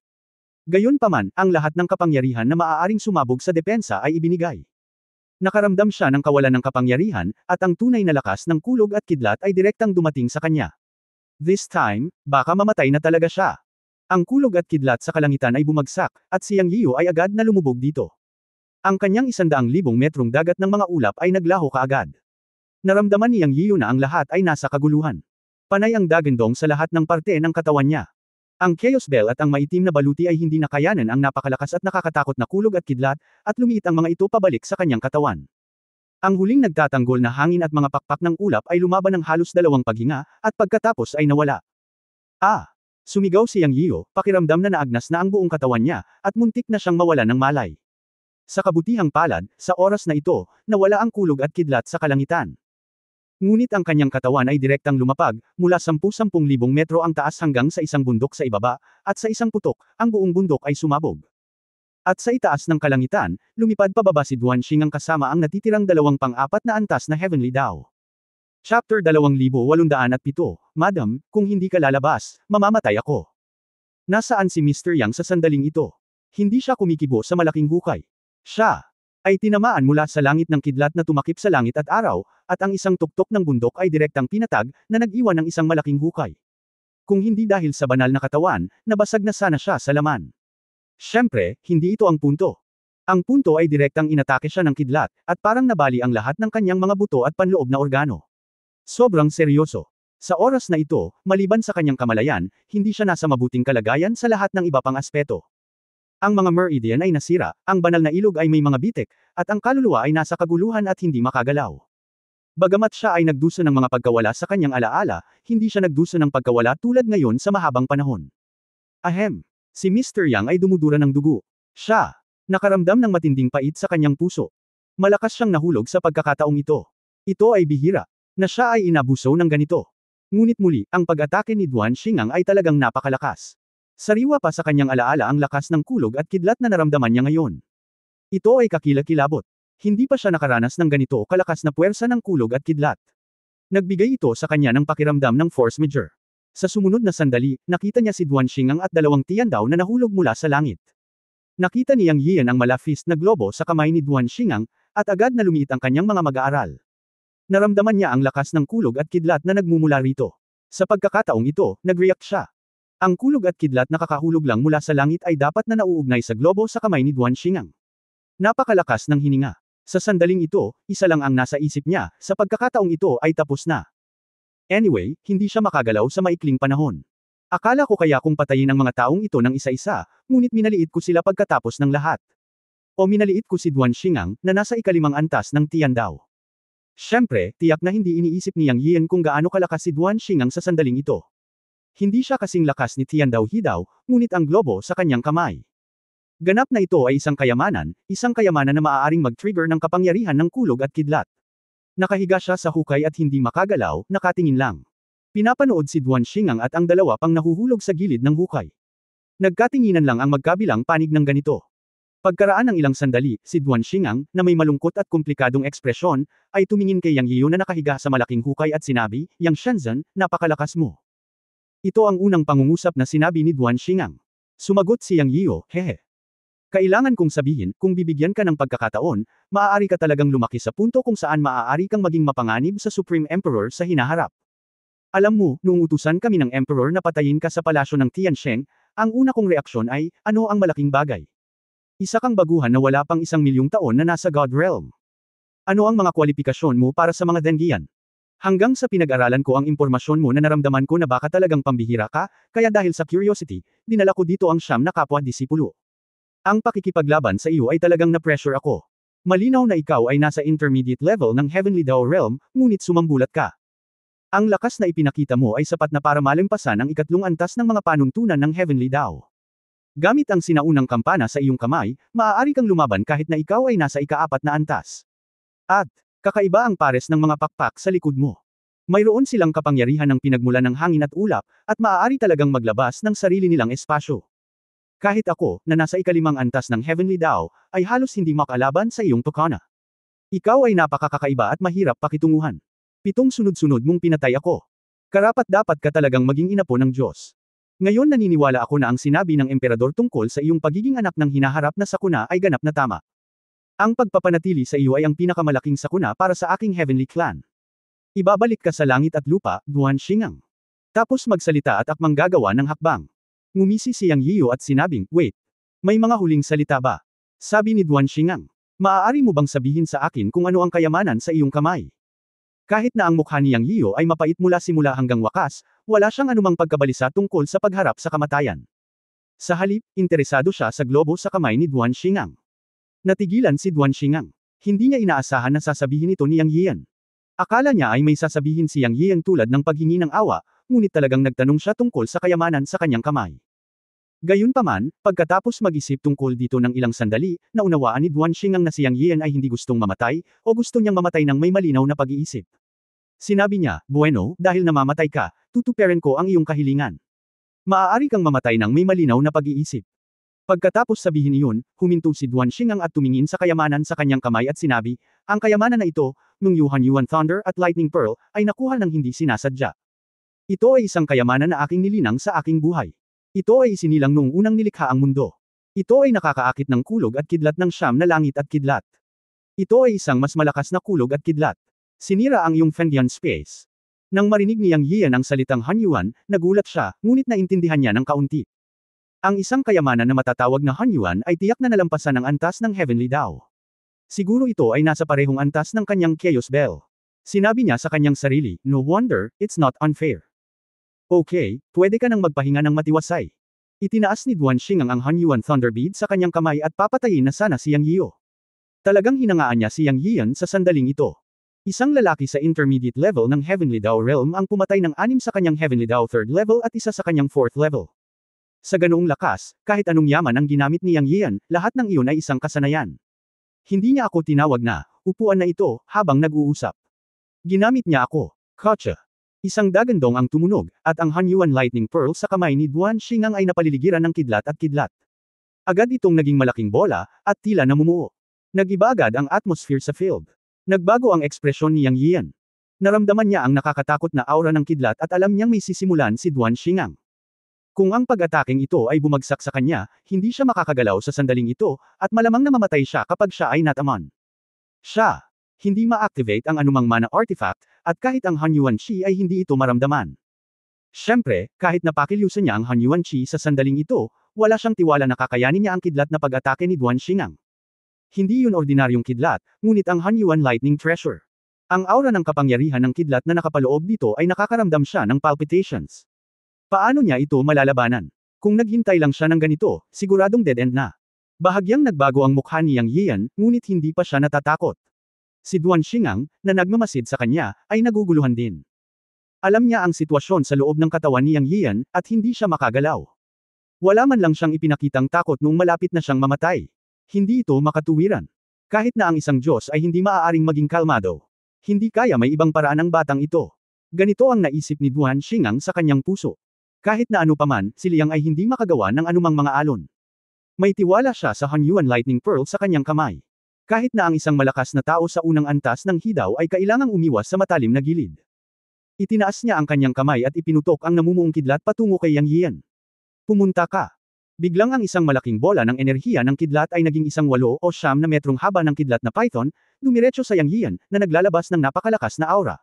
Gayunpaman, ang lahat ng kapangyarihan na maaaring sumabog sa depensa ay ibinigay. Nakaramdam siya ng kawalan ng kapangyarihan, at ang tunay na lakas ng kulog at kidlat ay direktang dumating sa kanya. This time, baka mamatay na talaga siya. Ang kulog at kidlat sa kalangitan ay bumagsak, at si Yang Yiu ay agad na lumubog dito. Ang kanyang 100,000 metrong dagat ng mga ulap ay naglaho kaagad. Naramdaman ni Yang Yiu na ang lahat ay nasa kaguluhan. Panay ang dagandong sa lahat ng parte ng katawan niya. Ang Chaos Bell at ang maitim na baluti ay hindi nakayanan ang napakalakas at nakakatakot na kulog at kidlat, at lumiit ang mga ito pabalik sa kanyang katawan. Ang huling nagtatanggol na hangin at mga pakpak ng ulap ay lumaban ng halos 2 paghinga, at pagkatapos ay nawala. Sumigaw si Yang Yiu, pakiramdam na naagnas na ang buong katawan niya, at muntik na siyang mawala ng malay. Sa kabutihang palad, sa oras na ito, nawala ang kulog at kidlat sa kalangitan. Ngunit ang kanyang katawan ay direktang lumapag, mula 10,000 metro ang taas hanggang sa isang bundok sa ibaba, at sa isang putok, ang buong bundok ay sumabog. At sa itaas ng kalangitan, lumipad pababa si Duan Xingang kasama ang natitirang 2 pang-4 na antas na Heavenly Dao. Chapter 2807, Madam, kung hindi ka lalabas, mamamatay ako. Nasaan si Mr. Yang sa sandaling ito? Hindi siya kumikibo sa malaking hukay. Siya ay tinamaan mula sa langit ng kidlat na tumakip sa langit at araw, at ang isang tuktok ng bundok ay direktang pinatag, na nag-iwan ng isang malaking hukay. Kung hindi dahil sa banal na katawan, nabasag na sana siya sa laman. Siyempre, hindi ito ang punto. Ang punto ay direktang inatake siya ng kidlat, at parang nabali ang lahat ng kanyang mga buto at panloob na organo. Sobrang seryoso. Sa oras na ito, maliban sa kanyang kamalayan, hindi siya nasa mabuting kalagayan sa lahat ng iba pang aspeto. Ang mga meridian ay nasira, ang banal na ilog ay may mga bitik, at ang kaluluwa ay nasa kaguluhan at hindi makagalaw. Bagamat siya ay nagdusa ng mga pagkawala sa kanyang alaala, hindi siya nagdusa ng pagkawala tulad ngayon sa mahabang panahon. Ahem. Si Mr. Yang ay dumudura ng dugo. Siya. Nakaramdam ng matinding pait sa kanyang puso. Malakas siyang nahulog sa pagkakataong ito. Ito ay bihira. Na siya ay inabuso ng ganito. Ngunit muli, ang pag-atake ni Duan Xingang ay talagang napakalakas. Sariwa pa sa kanyang alaala ang lakas ng kulog at kidlat na naramdaman niya ngayon. Ito ay kakilakilabot. Hindi pa siya nakaranas ng ganito kalakas na puwersa ng kulog at kidlat. Nagbigay ito sa kanya ng pakiramdam ng force major. Sa sumunod na sandali, nakita niya si Duan Xingang at dalawang tiyandaw na nahulog mula sa langit. Nakita ni Yang Yian ang malafist na globo sa kamay ni Duan Xingang, at agad na lumiit ang kanyang mga mag-aaral. Naramdaman niya ang lakas ng kulog at kidlat na nagmumula rito. Sa pagkakataong ito, nag-react siya. Ang kulog at kidlat na kakahulog lang mula sa langit ay dapat na nauugnay sa globo sa kamay ni Duan Xingang. Napakalakas ng hininga. Sa sandaling ito, isa lang ang nasa isip niya, sa pagkakataong ito ay tapos na. Anyway, hindi siya makagalaw sa maikling panahon. Akala ko kaya kung patayin ang mga taong ito ng isa-isa, ngunit minaliit ko sila pagkatapos ng lahat. O minaliit ko si Duan Xingang, na nasa ikalimang antas ng Tiandao. Siyempre, tiyak na hindi iniisip ni Yang Yian kung gaano kalakas si Duan Xingang sa sandaling ito. Hindi siya kasing lakas ni Tiandao Hidaw, ngunit ang globo sa kanyang kamay. Ganap na ito ay isang kayamanan na maaaring mag-trigger ng kapangyarihan ng kulog at kidlat. Nakahiga siya sa hukay at hindi makagalaw, nakatingin lang. Pinapanood si Duan Xingang at ang dalawa pang nahuhulog sa gilid ng hukay. Nagkatinginan lang ang magkabilang panig ng ganito. Pagkaraan ng ilang sandali, si Duan Xingang, na may malungkot at komplikadong ekspresyon, ay tumingin kay Yang Yiu na nakahiga sa malaking hukay at sinabi, "Yang Shenzhen, napakalakas mo." Ito ang unang pangungusap na sinabi ni Duan Xingang. Sumagot si Yang Yiu, "Hehe. Kailangan kong sabihin, kung bibigyan ka ng pagkakataon, maaari ka talagang lumaki sa punto kung saan maaari kang maging mapanganib sa Supreme Emperor sa hinaharap. Alam mo, noong utusan kami ng Emperor na patayin ka sa palasyo ng Tiansheng, ang una kong reaksyon ay, ano ang malaking bagay? Isa kang baguhan na wala pang 1,000,000 taon na nasa God Realm. Ano ang mga kwalifikasyon mo para sa mga Dengian? Hanggang sa pinag-aralan ko ang impormasyon mo na naramdaman ko na baka talagang pambihira ka, kaya dahil sa curiosity, dinala ko dito ang siyam na kapwa-disipulo. Ang pakikipaglaban sa iyo ay talagang na-pressure ako. Malinaw na ikaw ay nasa intermediate level ng Heavenly Dao Realm, ngunit sumambulat ka. Ang lakas na ipinakita mo ay sapat na para malampasan ang ikatlong antas ng mga panuntunan ng Heavenly Dao. Gamit ang sinaunang kampana sa iyong kamay, maaari kang lumaban kahit na ikaw ay nasa ika-4 na antas. At, kakaiba ang pares ng mga pakpak sa likod mo. Mayroon silang kapangyarihan ng pinagmulan ng hangin at ulap, at maaari talagang maglabas ng sarili nilang espasyo. Kahit ako, na nasa ikalimang antas ng Heavenly Dao, ay halos hindi makalaban sa iyong tukana. Ikaw ay napakakakaiba at mahirap pakitunguhan. 7 sunod-sunod mong pinatay ako. Karapat-dapat ka talagang maging inapo ng Diyos. Ngayon naniniwala ako na ang sinabi ng emperador tungkol sa iyong pagiging anak ng hinaharap na sakuna ay ganap na tama. Ang pagpapanatili sa iyo ay ang pinakamalaking sakuna para sa aking heavenly clan. Ibabalik ka sa langit at lupa, Duan Xingang. Tapos magsalita at akmang gagawa ng hakbang. Ngumisi si Yang Yiu at sinabing, "Wait. May mga huling salita ba?" Sabi ni Duan Xingang. "Maaari mo bang sabihin sa akin kung ano ang kayamanan sa iyong kamay?" Kahit na ang mukha ni Yang Yiu ay mapait mula simula hanggang wakas, wala siyang anumang pagkabalisa tungkol sa pagharap sa kamatayan. Sa halip, interesado siya sa globo sa kamay ni Duan Xingang. Natigilan si Duan Xingang. Hindi niya inaasahan na sasabihin ito ni Yang Yian. Akala niya ay may sasabihin si Yang Yian tulad ng paghingi ng awa, ngunit talagang nagtanong siya tungkol sa kayamanan sa kanyang kamay. Gayunpaman, pagkatapos mag-isip tungkol dito ng ilang sandali, naunawaan ni Duan Xingang na si Yang Yian ay hindi gustong mamatay, o gusto niyang mamatay ng may malinaw na pag-iisip. Sinabi niya, "Bueno, dahil namamatay ka, tutuperin ko ang iyong kahilingan. Maaari kang mamatay ng may malinaw na pag-iisip." Pagkatapos sabihin iyon, huminto si Duan Xingang at tumingin sa kayamanan sa kanyang kamay at sinabi, "Ang kayamanan na ito, ng Yuan Thunder at Lightning Pearl, ay nakuha ng hindi sinasadya. Ito ay isang kayamanan na aking nilinang sa aking buhay. Ito ay isinilang noong unang nilikha ang mundo. Ito ay nakakaakit ng kulog at kidlat ng siyam na langit at kidlat. Ito ay isang mas malakas na kulog at kidlat. Sinira ang iyong Fengdian space." Nang marinig ni Yang Yian ang salitang Hanyuan, nagulat siya, ngunit naintindihan niya ng kaunti. Ang isang kayamanan na matatawag na Hanyuan ay tiyak na nalampasan ang antas ng Heavenly Dao. Siguro ito ay nasa parehong antas ng kanyang Chaos Bell. Sinabi niya sa kanyang sarili, "No wonder, it's not unfair." Okay, pwede ka nang magpahinga ng matiwasay. Itinaas ni Duan Xing ang Hanyuan Thunderbead sa kanyang kamay at papatayin na sana si Yang Yiyo. Talagang hinangaan niya si Yang Yiyan sa sandaling ito. Isang lalaki sa intermediate level ng Heavenly Dao Realm ang pumatay ng 6 sa kanyang Heavenly Dao 3rd level at isa sa kanyang 4th level. Sa ganoong lakas, kahit anong yaman ang ginamit ni Yang Yiyan, lahat ng iyon ay isang kasanayan. Hindi niya ako tinawag na, upuan na ito, habang nag-uusap. Ginamit niya ako. Gotcha. Isang dagandong ang tumunog, at ang Hanyuan Lightning Pearl sa kamay ni Duan Xing ay napaliligiran ng kidlat at kidlat. Agad itong naging malaking bola, at tila namumuo. Nag-iba agad ang atmosphere sa field. Nagbago ang ekspresyon ni Yang Yiyan. Naramdaman niya ang nakakatakot na aura ng kidlat at alam niyang may sisimulan si Duan Xing. Kung ang pag-ataking ito ay bumagsak sa kanya, hindi siya makakagalaw sa sandaling ito, at malamang namamatay siya kapag siya ay nataman. Siya. Hindi ma-activate ang anumang mana artifact, at kahit ang Hanyuan Chi ay hindi ito maramdaman. Siyempre, kahit napakilyusan niya ang Hanyuan Chi sa sandaling ito, wala siyang tiwala na kakayanin niya ang kidlat na pag-atake ni Duan Xing. Hindi yun ordinaryong kidlat, ngunit ang Hanyuan Lightning Treasure. Ang aura ng kapangyarihan ng kidlat na nakapaloob dito ay nakakaramdam siya ng palpitations. Paano niya ito malalabanan? Kung naghintay lang siya ng ganito, siguradong dead end na. Bahagyang nagbago ang mukha ni Yang Yiyan, ngunit hindi pa siya natatakot. Si Duan Xing, na nagmamasid sa kanya, ay naguguluhan din. Alam niya ang sitwasyon sa loob ng katawan ni Yang Yiyan, at hindi siya makagalaw. Wala man lang siyang ipinakitang takot noong malapit na siyang mamatay. Hindi ito makatuwiran. Kahit na ang isang Diyos ay hindi maaaring maging kalmado. Hindi kaya may ibang paraan ang batang ito. Ganito ang naisip ni Duan Xing sa kanyang puso. Kahit na ano paman, si Liang ay hindi makagawa ng anumang mga alon. May tiwala siya sa Hanyuan Lightning Pearl sa kanyang kamay. Kahit na ang isang malakas na tao sa unang antas ng hidaw ay kailangang umiwas sa matalim na gilid. Itinaas niya ang kanyang kamay at ipinutok ang namumuong kidlat patungo kay Yang Yiyan. Pumunta ka. Biglang ang isang malaking bola ng enerhiya ng kidlat ay naging 8 o 9 na metrong haba ng kidlat na python, dumiretso sa Yang Yiyan, na naglalabas ng napakalakas na aura.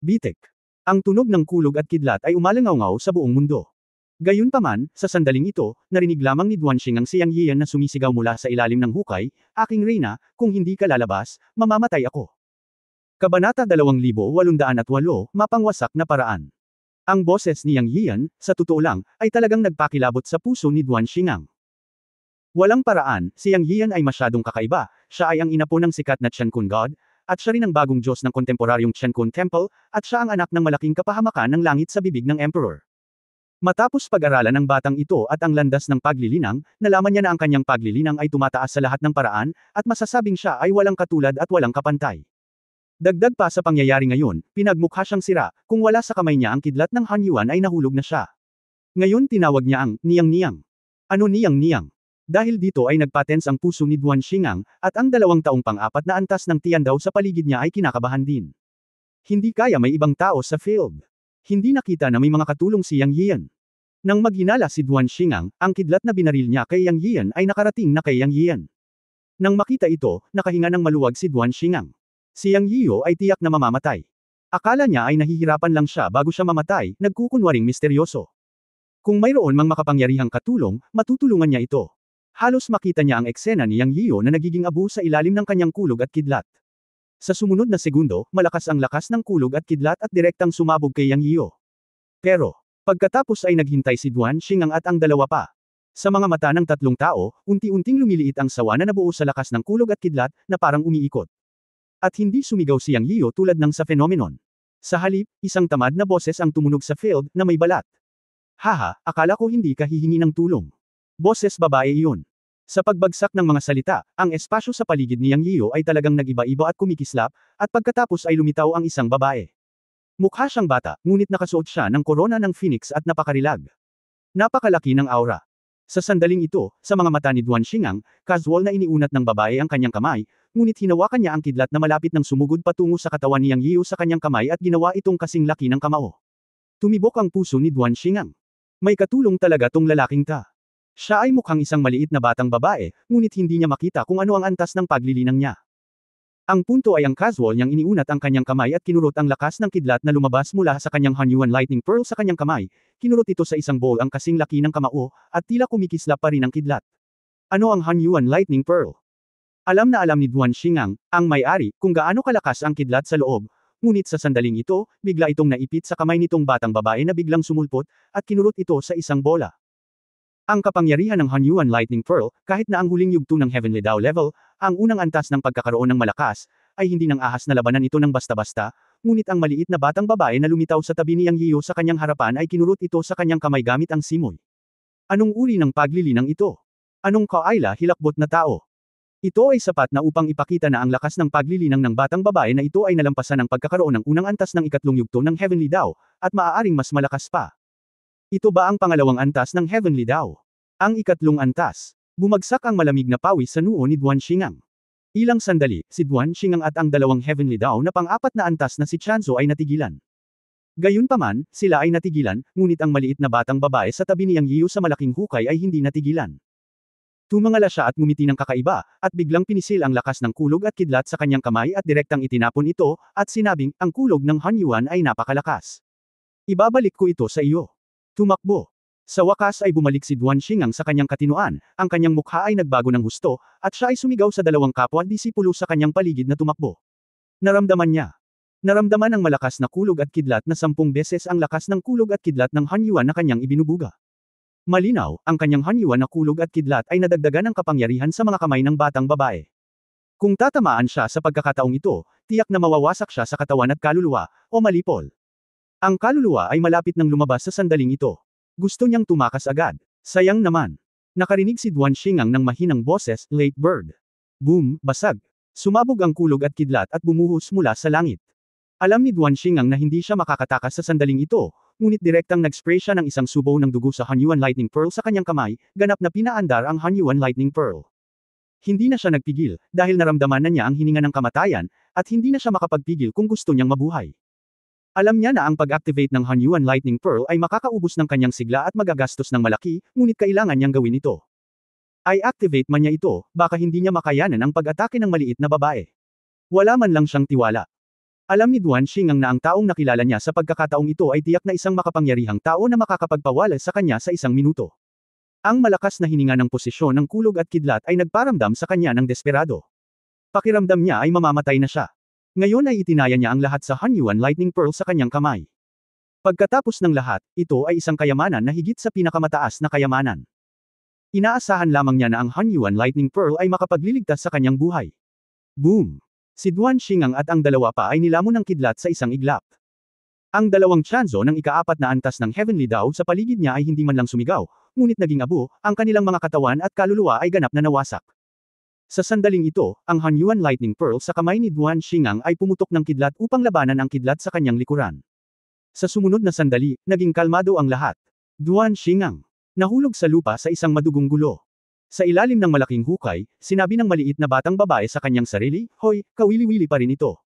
Bitik. Ang tunog ng kulog at kidlat ay umalangaw-ngaw sa buong mundo. Gayunpaman, sa sandaling ito, narinig lamang ni Duan Xing ang si Yang Yiyan na sumisigaw mula sa ilalim ng hukay, "Aking reyna, kung hindi ka lalabas, mamamatay ako." Kabanata 2808, Mapangwasak na paraan. Ang boses ni Yang Yiyan, sa totoo lang, ay talagang nagpakilabot sa puso ni Duan Xing. Walang paraan, si Yang Yiyan ay masyadong kakaiba, siya ay ang inapo ng sikat na Chen Kun God, at siya rin ang bagong Diyos ng kontemporaryong Chen Kun Temple, at siya ang anak ng malaking kapahamakan ng langit sa bibig ng Emperor. Matapos pag-aralan ng batang ito at ang landas ng paglilinang, nalaman niya na ang kanyang paglilinang ay tumataas sa lahat ng paraan, at masasabing siya ay walang katulad at walang kapantay. Dagdag pa sa pangyayari ngayon, pinagmukha siyang sira, kung wala sa kamay niya ang kidlat ng Hanyuan ay nahulog na siya. Ngayon tinawag niya ang Niyang-Niyang. Ano Niyang-Niyang? Dahil dito ay nagpatens ang puso ni Duan Xing, at ang 2 taong pang-4 na antas ng Tiandaw sa paligid niya ay kinakabahan din. Hindi kaya may ibang tao sa field. Hindi nakita na may mga katulong si Yang Yiyan. Nang maghinala si Duan Xing, ang kidlat na binaril niya kay Yang Yiyan ay nakarating na kay Yang Yiyan. Nang makita ito, nakahinga ng maluwag si Duan Xing. Si Yang Yiyo ay tiyak na mamamatay. Akala niya ay nahihirapan lang siya bago siya mamatay, nagkukunwaring misteryoso. Kung mayroon mang makapangyarihang katulong, matutulungan niya ito. Halos makita niya ang eksena ni Yang Yiyo na nagiging abo sa ilalim ng kanyang kulog at kidlat. Sa sumunod na segundo, malakas ang lakas ng kulog at kidlat at direktang sumabog kay Yang Yiyo. Pero, pagkatapos ay naghintay si Duan Xing at ang 2 pa. Sa mga mata ng 3 tao, unti-unting lumiliit ang sawa na nabuo sa lakas ng kulog at kidlat, na parang umiikot. At hindi sumigaw si Yang Yiyo tulad ng sa phenomenon. Sa halip, isang tamad na boses ang tumunog sa field na may balat. "Haha, akala ko hindi ka hihingi ng tulong." Boses babae iyon. Sa pagbagsak ng mga salita, ang espasyo sa paligid ni Yang Yiyo ay talagang nag-iba-iba at kumikislap, at pagkatapos ay lumitaw ang isang babae. Mukha siyang bata, ngunit nakasuot siya ng korona ng phoenix at napakarilag. Napakalaki ng aura. Sa sandaling ito, sa mga mata ni Duan Xing, casual na iniunat ng babae ang kanyang kamay, ngunit hinawakan niya ang kidlat na malapit ng sumugod patungo sa katawan ni Yang Yiyo sa kanyang kamay at ginawa itong kasing laki ng kamao. Tumibok ang puso ni Duan Xing. May katulong talaga tong lalaking ta. Siya ay mukhang isang maliit na batang babae, ngunit hindi niya makita kung ano ang antas ng paglilinang niya. Ang punto ay ang casual niyang iniunat ang kanyang kamay at kinurot ang lakas ng kidlat na lumabas mula sa kanyang Hanyuan Lightning Pearl sa kanyang kamay, kinurot ito sa isang bowl ang kasing laki ng kamao, at tila kumikislap pa rin ang kidlat. Ano ang Hanyuan Lightning Pearl? Alam na alam ni Duan Xing, ang may-ari, kung gaano kalakas ang kidlat sa loob, ngunit sa sandaling ito, bigla itong naipit sa kamay nitong batang babae na biglang sumulpot, at kinurot ito sa isang bola. Ang kapangyarihan ng Hunyuan Lightning Pearl, kahit na ang huling yugto ng Heavenly Dao level, ang unang antas ng pagkakaroon ng malakas, ay hindi nang ahas na labanan ito ng basta-basta, ngunit ang maliit na batang babae na lumitaw sa tabi ni Yang Yiyo sa kanyang harapan ay kinurot ito sa kanyang kamay gamit ang simoy. Anong uri ng paglilinang ito? Anong kaayla hilakbot na tao? Ito ay sapat na upang ipakita na ang lakas ng paglilinang ng batang babae na ito ay nalampasan ng pagkakaroon ng unang antas ng ikatlong yugto ng Heavenly Dao, at maaaring mas malakas pa. Ito ba ang pangalawang antas ng Heavenly Dao? Ang ikatlong antas. Bumagsak ang malamig na pawis sa noo ni Duan Xingang. Ilang sandali, si Duan Xingang at ang dalawang Heavenly Dao na pang-apat na antas na si Chanzo ay natigilan. Gayunpaman, sila ay natigilan, ngunit ang maliit na batang babae sa tabi ni Yang Yiyo sa malaking hukay ay hindi natigilan. Tumangala siya at ngumiti ng kakaiba, at biglang pinisil ang lakas ng kulog at kidlat sa kanyang kamay at direktang itinapon ito, at sinabing, ang kulog ng Hunyuan ay napakalakas. Ibabalik ko ito sa iyo. Tumakbo. Sa wakas ay bumalik si Duan Xingang sa kanyang katinoan, ang kanyang mukha ay nagbago ng husto, at siya ay sumigaw sa dalawang kapwa-disipulo sa kanyang paligid na tumakbo. Naramdaman niya. Naramdaman ang malakas na kulog at kidlat na 10 beses ang lakas ng kulog at kidlat ng Hunyuan na kanyang ibinubuga. Malinaw, ang kanyang Hunyuan na kulog at kidlat ay nadagdagan ng kapangyarihan sa mga kamay ng batang babae. Kung tatamaan siya sa pagkakataong ito, tiyak na mawawasak siya sa katawan at kaluluwa, o malipol. Ang kaluluwa ay malapit nang lumabas sa sandaling ito. Gusto niyang tumakas agad. Sayang naman. Nakarinig si Duan Xingang ng mahinang boses, late bird. Boom, basag. Sumabog ang kulog at kidlat at bumuhos mula sa langit. Alam ni Duan Xingang na hindi siya makakatakas sa sandaling ito, ngunit direktang nag-spray siya ng isang subaw ng dugo sa Hunyuan Lightning Pearl sa kanyang kamay, ganap na pinaandar ang Hunyuan Lightning Pearl. Hindi na siya nagpigil, dahil naramdaman na niya ang hininga ng kamatayan, at hindi na siya makapagpigil kung gusto niyang mabuhay. Alam niya na ang pag-activate ng Hunyuan Lightning Pearl ay makakaubos ng kanyang sigla at magagastos ng malaki, ngunit kailangan niyang gawin ito. Ay activate man niya ito, baka hindi niya makayanan ang pag-atake ng maliit na babae. Wala man lang siyang tiwala. Alam ni Duan Xingang na ang taong nakilala niya sa pagkakataong ito ay tiyak na isang makapangyarihang tao na makakapagpawala sa kanya sa isang minuto. Ang malakas na hininga ng posisyon ng kulog at kidlat ay nagparamdam sa kanya ng desperado. Pakiramdam niya ay mamamatay na siya. Ngayon ay itinaya niya ang lahat sa Hunyuan Lightning Pearl sa kanyang kamay. Pagkatapos ng lahat, ito ay isang kayamanan na higit sa pinakamataas na kayamanan. Inaasahan lamang niya na ang Hunyuan Lightning Pearl ay makapagliligtas sa kanyang buhay. Boom! Si Duan Xingang at ang dalawa pa ay nilamon ng kidlat sa isang iglap. Ang dalawang Chanzo ng ikaapat na antas ng Heavenly Dao sa paligid niya ay hindi man lang sumigaw, ngunit naging abo, ang kanilang mga katawan at kaluluwa ay ganap na nawasak. Sa sandaling ito, ang Hunyuan Lightning Pearl sa kamay ni Duan Xingang ay pumutok ng kidlat upang labanan ang kidlat sa kanyang likuran. Sa sumunod na sandali, naging kalmado ang lahat. Duan Xingang nahulog sa lupa sa isang madugong gulo. Sa ilalim ng malaking hukay, sinabi ng maliit na batang babae sa kanyang sarili, "Hoy, kawili-wili pa rin ito."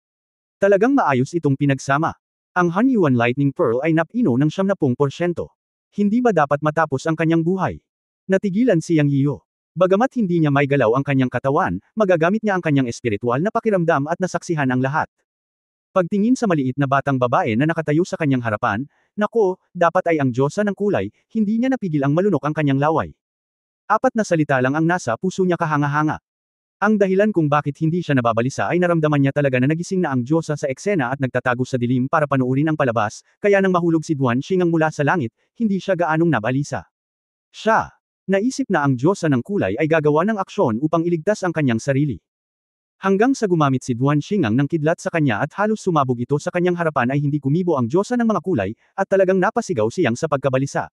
Talagang maayos itong pinagsama. Ang Hunyuan Lightning Pearl ay napino ng 70%. Hindi ba dapat matapos ang kanyang buhay? Natigilan si Yang Yiyo. Bagamat hindi niya may galaw ang kanyang katawan, magagamit niya ang kanyang espiritual na pakiramdam at nasaksihan ang lahat. Pagtingin sa maliit na batang babae na nakatayo sa kanyang harapan, nako, dapat ay ang Diyosa ng kulay, hindi niya napigil ang malunok ang kanyang laway. 4 na salita lang ang nasa puso niya kahanga-hanga. Ang dahilan kung bakit hindi siya nababalisa ay naramdaman niya talaga na nagising na ang Diyosa sa eksena at nagtatago sa dilim para panuurin ang palabas, kaya nang mahulog si Duan Xingang mula sa langit, hindi siya gaanong nabalisa. Siya. Naisip na ang Diyosa ng kulay ay gagawa ng aksyon upang iligtas ang kanyang sarili. Hanggang sa gumamit si Duan Xingang ng kidlat sa kanya at halos sumabog ito sa kanyang harapan ay hindi kumibo ang Diyosa ng mga kulay, at talagang napasigaw siyang sa pagkabalisa.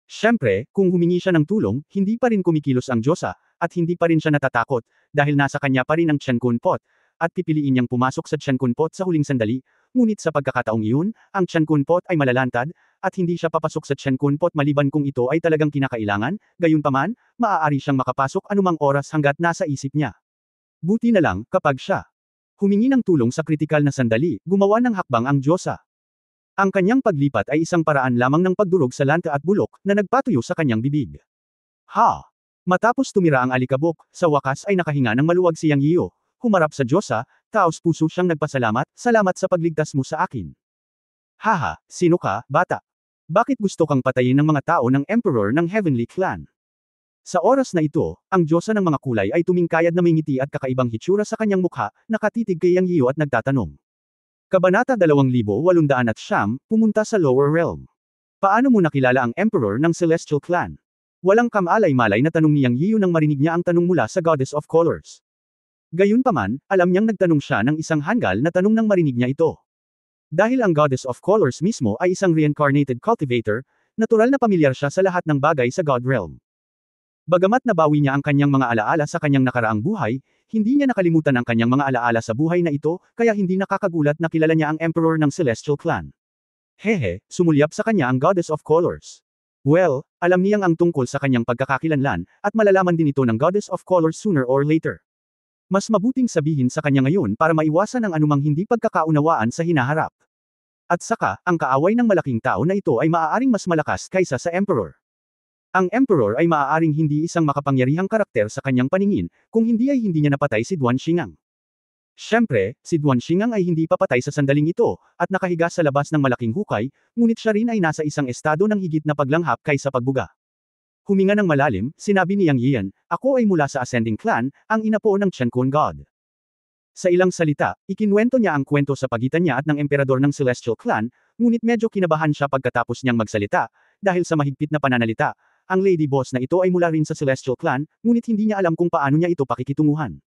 Siyempre, kung humingi siya ng tulong, hindi pa rin kumikilos ang Diyosa, at hindi pa rin siya natatakot, dahil nasa kanya pa rin ang Tian Kun Pot, at pipiliin niyang pumasok sa Tian Kun Pot sa huling sandali, ngunit sa pagkakataong iyon, ang Tian Kun Pot ay malalantad, at hindi siya papasok sa Tian Kun Pot maliban kung ito ay talagang kinakailangan, gayunpaman, maaari siyang makapasok anumang oras hanggat nasa isip niya. Buti na lang, kapag siya humingi ng tulong sa kritikal na sandali, gumawa ng hakbang ang Diyosa. Ang kanyang paglipat ay isang paraan lamang ng pagdurog sa lanta at bulok, na nagpatuyo sa kanyang bibig. Ha! Matapos tumira ang alikabok, sa wakas ay nakahinga ng maluwag si Yang Yiyo, humarap sa Diyosa, taos puso siyang nagpasalamat, salamat sa pagligtas mo sa akin. Haha, sino ka, bata? Bakit gusto kang patayin ng mga tao ng Emperor ng Heavenly Clan? Sa oras na ito, ang Diyosa ng mga kulay ay tumingkayad na may ngiti at kakaibang hitsura sa kanyang mukha, nakatitig kay Yang Yiyo at nagtatanong. Kabanata 2809, pumunta sa Lower Realm. Paano mo nakilala ang Emperor ng Celestial Clan? Walang kamalay-malay na tanong ni Yang Yiyu nang marinig niya ang tanong mula sa Goddess of Colors. Gayunpaman, alam niyang nagtanong siya ng isang hanggal na tanong nang marinig niya ito. Dahil ang Goddess of Colors mismo ay isang reincarnated cultivator, natural na pamilyar siya sa lahat ng bagay sa God Realm. Bagamat nabawi niya ang kanyang mga alaala sa kanyang nakaraang buhay, hindi niya nakalimutan ang kanyang mga alaala sa buhay na ito, kaya hindi nakakagulat na kilala niya ang Emperor ng Celestial Clan. Hehe, sumulyap sa kanya ang Goddess of Colors. Well, alam niyang ang tungkol sa kanyang pagkakakilanlan, at malalaman din ito ng Goddess of Colors sooner or later. Mas mabuting sabihin sa kanya ngayon para maiwasan ang anumang hindi pagkakaunawaan sa hinaharap. At saka, ang kaaway ng malaking tao na ito ay maaaring mas malakas kaysa sa Emperor. Ang Emperor ay maaaring hindi isang makapangyarihang karakter sa kanyang paningin, kung hindi ay hindi niya napatay si Duan Xingang. Siyempre, si Duan Xingang ay hindi papatay sa sandaling ito, at nakahiga sa labas ng malaking hukay, ngunit siya rin ay nasa isang estado ng higit na paglanghap kaysa pagbuga. Huminga ng malalim, sinabi ni Yang Yian, ako ay mula sa Ascending Clan, ang inapo ng Qiankun God. Sa ilang salita, ikinwento niya ang kwento sa pagitan niya at ng emperador ng Celestial Clan, ngunit medyo kinabahan siya pagkatapos niyang magsalita, dahil sa mahigpit na pananalita, ang lady boss na ito ay mula rin sa Celestial Clan, ngunit hindi niya alam kung paano niya ito pakikitunguhan.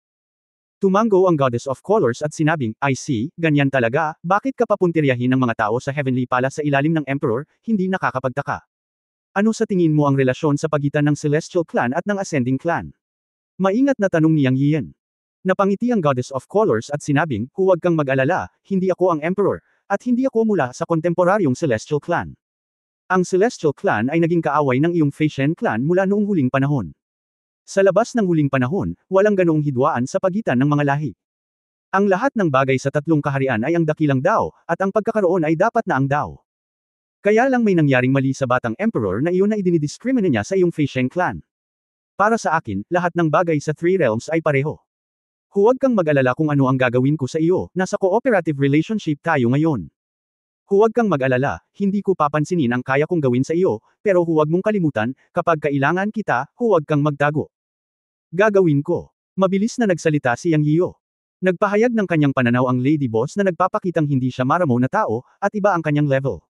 Tumango ang Goddess of Colors at sinabing, I see, ganyan talaga, bakit ka papuntiryahin ng mga tao sa Heavenly Palace sa ilalim ng Emperor, hindi nakakapagtaka. Ano sa tingin mo ang relasyon sa pagitan ng Celestial Clan at ng Ascending Clan? Maingat na tanong ni Yang Yian. Napangiti ang Goddess of Colors at sinabing, huwag kang mag-alala, hindi ako ang Emperor, at hindi ako mula sa kontemporaryong Celestial Clan. Ang Celestial Clan ay naging kaaway ng iyong Fei Shen Clan mula noong huling panahon. Sa labas ng huling panahon, walang ganoong hidwaan sa pagitan ng mga lahi. Ang lahat ng bagay sa tatlong kaharian ay ang dakilang Dao, at ang pagkakaroon ay dapat na ang Dao. Kaya lang may nangyaring mali sa batang Emperor na iyon na idinidiskrimina niya sa iyong Fei Shen Clan. Para sa akin, lahat ng bagay sa Three Realms ay pareho. Huwag kang mag-alala kung ano ang gagawin ko sa iyo, nasa cooperative relationship tayo ngayon. Huwag kang mag-alala, hindi ko papansinin ang kaya kong gawin sa iyo, pero huwag mong kalimutan, kapag kailangan kita, huwag kang magtago. Gagawin ko. Mabilis na nagsalita si Yang Yiyu. Nagpahayag ng kanyang pananaw ang lady boss na nagpapakitang hindi siya maramo na tao, at iba ang kanyang level.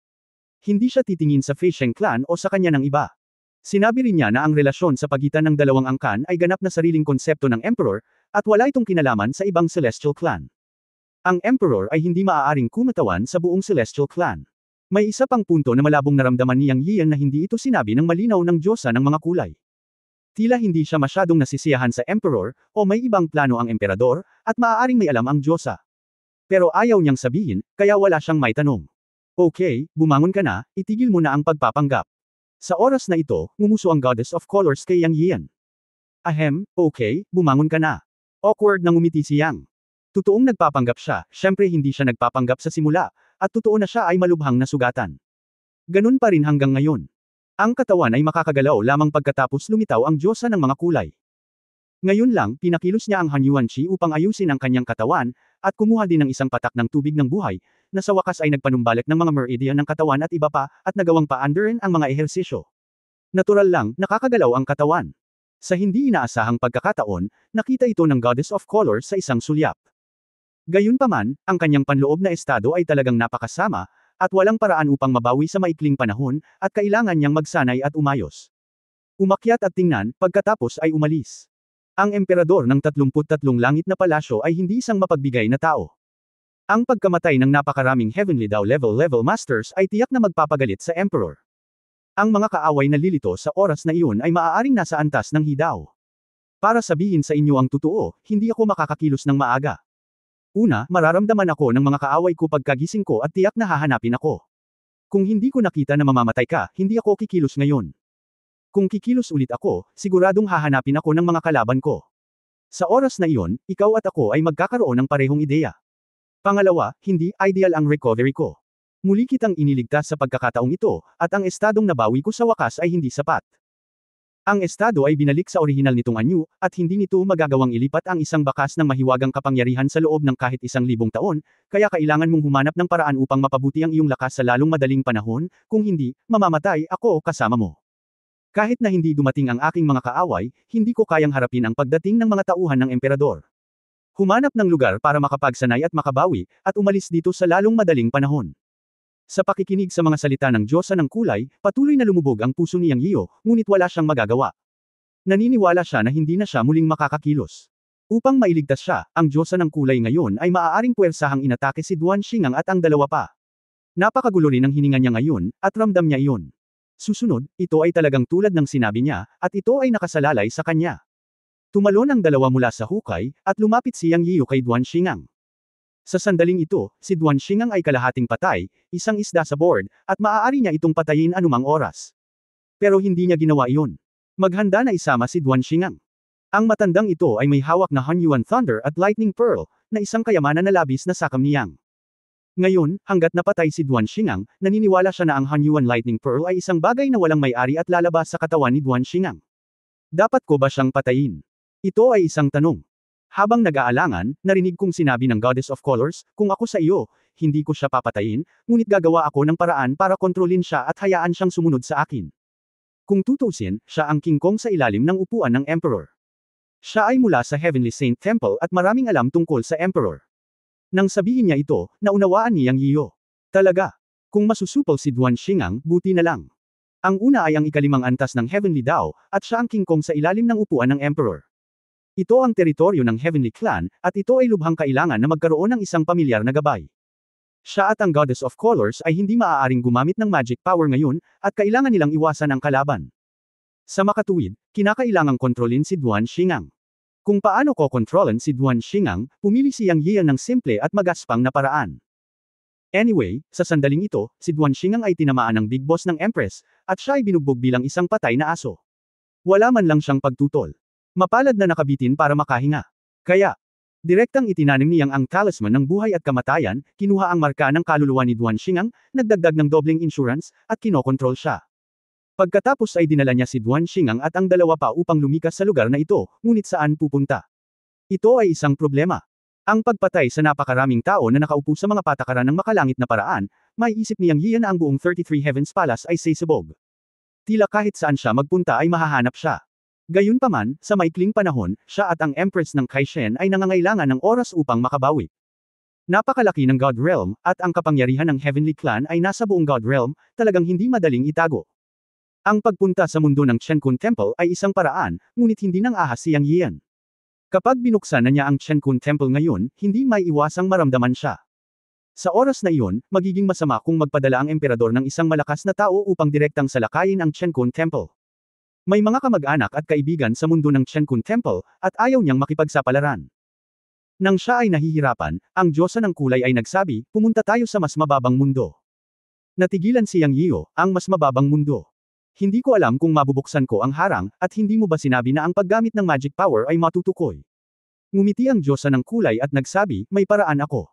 Hindi siya titingin sa Fei Shen Clan o sa kanya ng iba. Sinabi rin niya na ang relasyon sa pagitan ng dalawang angkan ay ganap na sariling konsepto ng Emperor, at wala itong kinalaman sa ibang Celestial Clan. Ang Emperor ay hindi maaaring kumatawan sa buong Celestial Clan. May isa pang punto na malabong naramdaman ni Yang Yian na hindi ito sinabi ng malinaw ng Diyosa ng mga kulay. Tila hindi siya masyadong nasisiyahan sa Emperor, o may ibang plano ang Emperador, at maaaring may alam ang Diyosa. Pero ayaw niyang sabihin, kaya wala siyang may tanong. Okay, bumangon ka na, itigil mo na ang pagpapanggap. Sa oras na ito, ngumuso ang Goddess of Colors kay Yang Yian. Ahem, okay, bumangon ka na. Awkward na ngumiti si Yang. Totoong nagpapanggap siya, syempre hindi siya nagpapanggap sa simula, at totoo na siya ay malubhang nasugatan. Ganun pa rin hanggang ngayon. Ang katawan ay makakagalaw lamang pagkatapos lumitaw ang Diyosa ng mga kulay. Ngayon lang, pinakilos niya ang Han Yuanqi upang ayusin ang kanyang katawan, at kumuha din ng isang patak ng tubig ng buhay, na sa wakas ay nagpanumbalik ng mga meridian ng katawan at iba pa, at nagawang paandarin ang mga ehersisyo. Natural lang, nakakagalaw ang katawan. Sa hindi inaasahang pagkakataon, nakita ito ng Goddess of Colors sa isang sulyap. Gayunpaman, ang kanyang panloob na estado ay talagang napakasama, at walang paraan upang mabawi sa maikling panahon, at kailangan niyang magsanay at umayos. Umakyat at tingnan, pagkatapos ay umalis. Ang emperador ng 33 langit na palasyo ay hindi isang mapagbigay na tao. Ang pagkamatay ng napakaraming Heavenly Dao level Masters ay tiyak na magpapagalit sa Emperor. Ang mga kaaway na lilito sa oras na iyon ay maaaring nasa antas ng Hidao. Para sabihin sa inyo ang totoo, hindi ako makakakilos ng maaga. Una, mararamdaman ako ng mga kaaway ko pagkagising ko at tiyak na hahanapin ako. Kung hindi ko nakita na mamamatay ka, hindi ako kikilos ngayon. Kung kikilos ulit ako, siguradong hahanapin ako ng mga kalaban ko. Sa oras na iyon, ikaw at ako ay magkakaroon ng parehong ideya. Pangalawa, hindi ideal ang recovery ko. Muli kitang iniligtas sa pagkakataong ito, at ang estadong nabawi ko sa wakas ay hindi sapat. Ang estado ay binalik sa orihinal nitong anyo, at hindi nito magagawang ilipat ang isang bakas ng mahiwagang kapangyarihan sa loob ng kahit 1,000 taon, kaya kailangan mong humanap ng paraan upang mapabuti ang iyong lakas sa lalong madaling panahon, kung hindi, mamamatay ako kasama mo. Kahit na hindi dumating ang aking mga kaaway, hindi ko kayang harapin ang pagdating ng mga tauhan ng emperador. Humanap ng lugar para makapagsanay at makabawi, at umalis dito sa lalong madaling panahon. Sa pakikinig sa mga salita ng Diyosa ng kulay, patuloy na lumubog ang puso ni Yang Yiyo, ngunit wala siyang magagawa. Naniniwala siya na hindi na siya muling makakakilos. Upang mailigtas siya, ang Diyosa ng kulay ngayon ay maaaring puwersahang inatake si Duan Xingang at ang dalawa pa. Napakagulo rin ang hininga niya ngayon, at ramdam niya iyon. Susunod, ito ay talagang tulad ng sinabi niya, at ito ay nakasalalay sa kanya. Tumalon ang dalawa mula sa hukay, at lumapit si Yang Yiyo kay Duan Xingang. Sa sandaling ito, si Duan Xingang ay kalahating patay, isang isda sa board, at maaari niya itong patayin anumang oras. Pero hindi niya ginawa iyon. Maghanda na isama si Duan Xingang. Ang matandang ito ay may hawak na Hunyuan Thunder at Lightning Pearl, na isang kayamanan na labis na sakam ni Yang. Ngayon, hanggat napatay si Duan Xingang, naniniwala siya na ang Hunyuan Lightning Pearl ay isang bagay na walang may-ari at lalabas sa katawan ni Duan Xingang. Dapat ko ba siyang patayin? Ito ay isang tanong. Habang nag-aalangan, narinig kong sinabi ng Goddess of Colors, kung ako sa iyo, hindi ko siya papatayin, ngunit gagawa ako ng paraan para kontrolin siya at hayaan siyang sumunod sa akin. Kung tutusin, siya ang King Kong sa ilalim ng upuan ng Emperor. Siya ay mula sa Heavenly Saint Temple at maraming alam tungkol sa Emperor. Nang sabihin niya ito, naunawaan ni Yang Yiyo. Talaga. Kung masusupol si Duan Xingang, buti na lang. Ang una ay ang ikalimang antas ng Heavenly Dao, at siya ang King Kong sa ilalim ng upuan ng Emperor. Ito ang teritoryo ng Heavenly Clan, at ito ay lubhang kailangan na magkaroon ng isang pamilyar na gabay. Siya at ang Goddess of Colors ay hindi maaaring gumamit ng magic power ngayon, at kailangan nilang iwasan ang kalaban. Sa makatuwid, kinakailangang kontrolin si Duan Xingang. Kung paano ko kontrolin si Duan Xingang, pumili si Yang Yiyan ng simple at magaspang na paraan. Anyway, sa sandaling ito, si Duan Xingang ay tinamaan ng Big Boss ng Empress, at siya ay binugbog bilang isang patay na aso. Wala man lang siyang pagtutol. Mapalad na nakabitin para makahinga. Kaya, direktang itinanim niyang ang talisman ng buhay at kamatayan, kinuha ang marka ng kaluluwa ni Duan Xingang, nagdagdag ng dobleng insurance, at kinokontrol siya. Pagkatapos ay dinala niya si Duan Xingang at ang dalawa pa upang lumikas sa lugar na ito, ngunit saan pupunta? Ito ay isang problema. Ang pagpatay sa napakaraming tao na nakaupo sa mga patakaran ng makalangit na paraan, may isip niyang Yiyan na ang buong 33 Heavens Palace ay sisibog. Tila kahit saan siya magpunta ay mahahanap siya. Gayunpaman, sa maikling panahon, siya at ang Empress ng Kaishen ay nangangailangan ng oras upang makabawi. Napakalaki ng God Realm, at ang kapangyarihan ng Heavenly Clan ay nasa buong God Realm, talagang hindi madaling itago. Ang pagpunta sa mundo ng Chenkun Temple ay isang paraan, ngunit hindi nang ahas si Yang Yiyan. Kapag binuksan na niya ang Chenkun Temple ngayon, hindi may iwasang maramdaman siya. Sa oras na iyon, magiging masama kung magpadala ang emperador ng isang malakas na tao upang direktang salakayin ang Chenkun Temple. May mga kamag-anak at kaibigan sa mundo ng Chenkun Temple, at ayaw niyang makipagsapalaran. Nang siya ay nahihirapan, ang Diyosa ng kulay ay nagsabi, pumunta tayo sa mas mababang mundo. Natigilan si Yang Yiyo, ang mas mababang mundo. Hindi ko alam kung mabubuksan ko ang harang, at hindi mo ba sinabi na ang paggamit ng magic power ay matutukoy? Ngumiti ang Diyosa ng kulay at nagsabi, may paraan ako.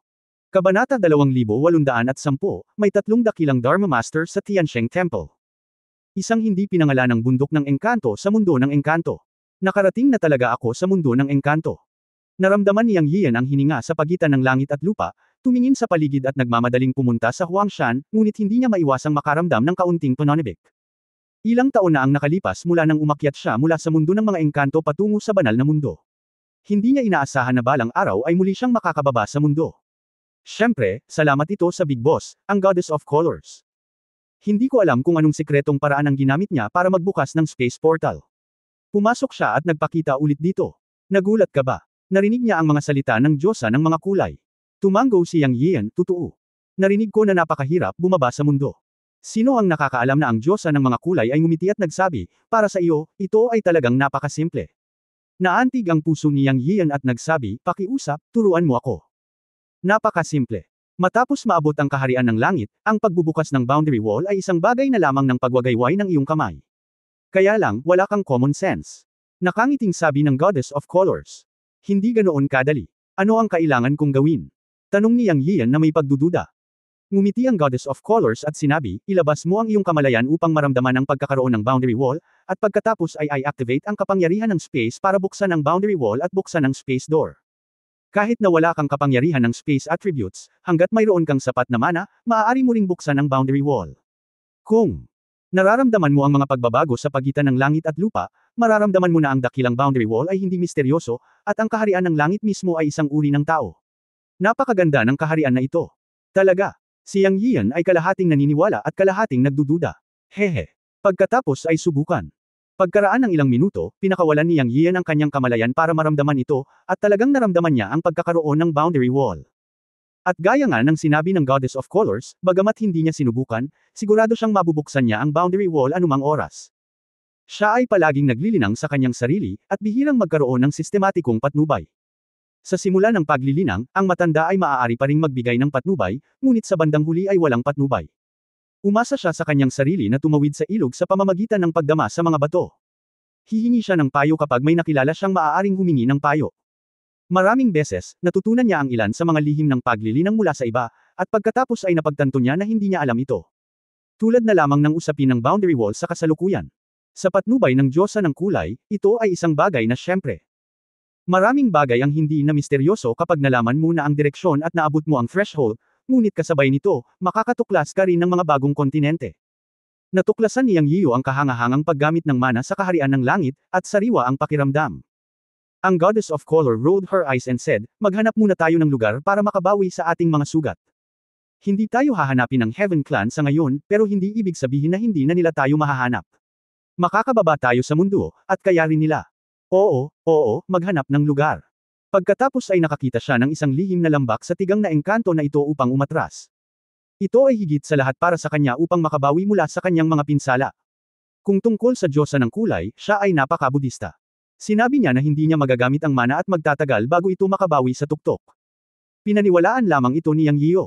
Kabanata 2810, may 3 dakilang Dharma Master sa Tiansheng Temple. Isang hindi pinangalanang bundok ng engkanto sa mundo ng engkanto. Nakarating na talaga ako sa mundo ng engkanto. Naramdaman ni Yang Yiyan ang hininga sa pagitan ng langit at lupa, tumingin sa paligid at nagmamadaling pumunta sa Huangshan, ngunit hindi niya maiwasang makaramdam ng kaunting pananabik. Ilang taon na ang nakalipas mula nang umakyat siya mula sa mundo ng mga engkanto patungo sa banal na mundo. Hindi niya inaasahan na balang araw ay muli siyang makakababa sa mundo. Siyempre, salamat ito sa Big Boss, ang Goddess of Colors. Hindi ko alam kung anong sikretong paraan ang ginamit niya para magbukas ng space portal. Pumasok siya at nagpakita ulit dito. Nagulat ka ba? Narinig niya ang mga salita ng Diyosa ng mga kulay. Tumanggo si Yang Yiyan, totoo. Narinig ko na napakahirap bumaba sa mundo. Sino ang nakakaalam na ang Diyosa ng mga kulay ay ngumiti at nagsabi, para sa iyo, ito ay talagang napakasimple. Naantig ang puso ni Yang Yiyan at nagsabi, pakiusap, turuan mo ako. Napakasimple. Matapos maabot ang kaharian ng langit, ang pagbubukas ng boundary wall ay isang bagay na lamang ng pagwagayway ng iyong kamay. Kaya lang, wala kang common sense. Nakangiting sabi ng Goddess of Colors. Hindi ganoon kadali. Ano ang kailangan kong gawin? Tanong ni Yang Yiyan na may pagdududa. Ngumiti ang Goddess of Colors at sinabi, ilabas mo ang iyong kamalayan upang maramdaman ang pagkakaroon ng boundary wall, at pagkatapos ay i-activate ang kapangyarihan ng space para buksan ang boundary wall at buksan ang space door. Kahit na wala kang kapangyarihan ng space attributes, hanggat mayroon kang sapat na mana, maaari mo ring buksan ang boundary wall. Kung nararamdaman mo ang mga pagbabago sa pagitan ng langit at lupa, mararamdaman mo na ang dakilang boundary wall ay hindi misteryoso, at ang kaharian ng langit mismo ay isang uri ng tao. Napakaganda ng kaharian na ito. Talaga. Si Yang Yian ay kalahating naniniwala at kalahating nagdududa. Hehe. Pagkatapos ay subukan. Pagkaraan ng ilang minuto, pinakawalan ni Yang Yian ang kanyang kamalayan para maramdaman ito, at talagang naramdaman niya ang pagkakaroon ng boundary wall. At gaya nga ng sinabi ng Goddess of Colors, bagamat hindi niya sinubukan, sigurado siyang mabubuksan niya ang boundary wall anumang oras. Siya ay palaging naglilinang sa kanyang sarili, at bihirang magkaroon ng sistematikong patnubay. Sa simula ng paglilinang, ang matanda ay maaari pa ring magbigay ng patnubay, ngunit sa bandang huli ay walang patnubay. Umasa siya sa kanyang sarili na tumawid sa ilog sa pamamagitan ng pagdama sa mga bato. Hihingi siya ng payo kapag may nakilala siyang maaaring humingi ng payo. Maraming beses, natutunan niya ang ilan sa mga lihim ng paglilinang mula sa iba, at pagkatapos ay napagtanto niya na hindi niya alam ito. Tulad na lamang ng usapin ng boundary wall sa kasalukuyan. Sa patnubay ng Diyosa ng kulay, ito ay isang bagay na syempre. Maraming bagay ang hindi na misteryoso kapag nalaman mo na ang direksyon at naabot mo ang threshold, ngunit kasabay nito, makakatuklas ka rin ng mga bagong kontinente. Natuklasan ni Yang Yiyo ang kahangahangang paggamit ng mana sa kaharian ng langit, at sariwa ang pakiramdam. Ang Goddess of Color rolled her eyes and said, maghanap muna tayo ng lugar para makabawi sa ating mga sugat. Hindi tayo hahanapin ng Heaven Clan sa ngayon, pero hindi ibig sabihin na hindi na nila tayo mahahanap. Makakababa tayo sa mundo, at kaya rin nila. Oo, maghanap ng lugar. Pagkatapos ay nakakita siya ng isang lihim na lambak sa tigang na engkanto na ito upang umatras. Ito ay higit sa lahat para sa kanya upang makabawi mula sa kanyang mga pinsala. Kung tungkol sa Diyosa ng kulay, siya ay napaka-budista. Sinabi niya na hindi niya magagamit ang mana at magtatagal bago ito makabawi sa tuktok. Pinaniwalaan lamang ito ni Yang Yiyo.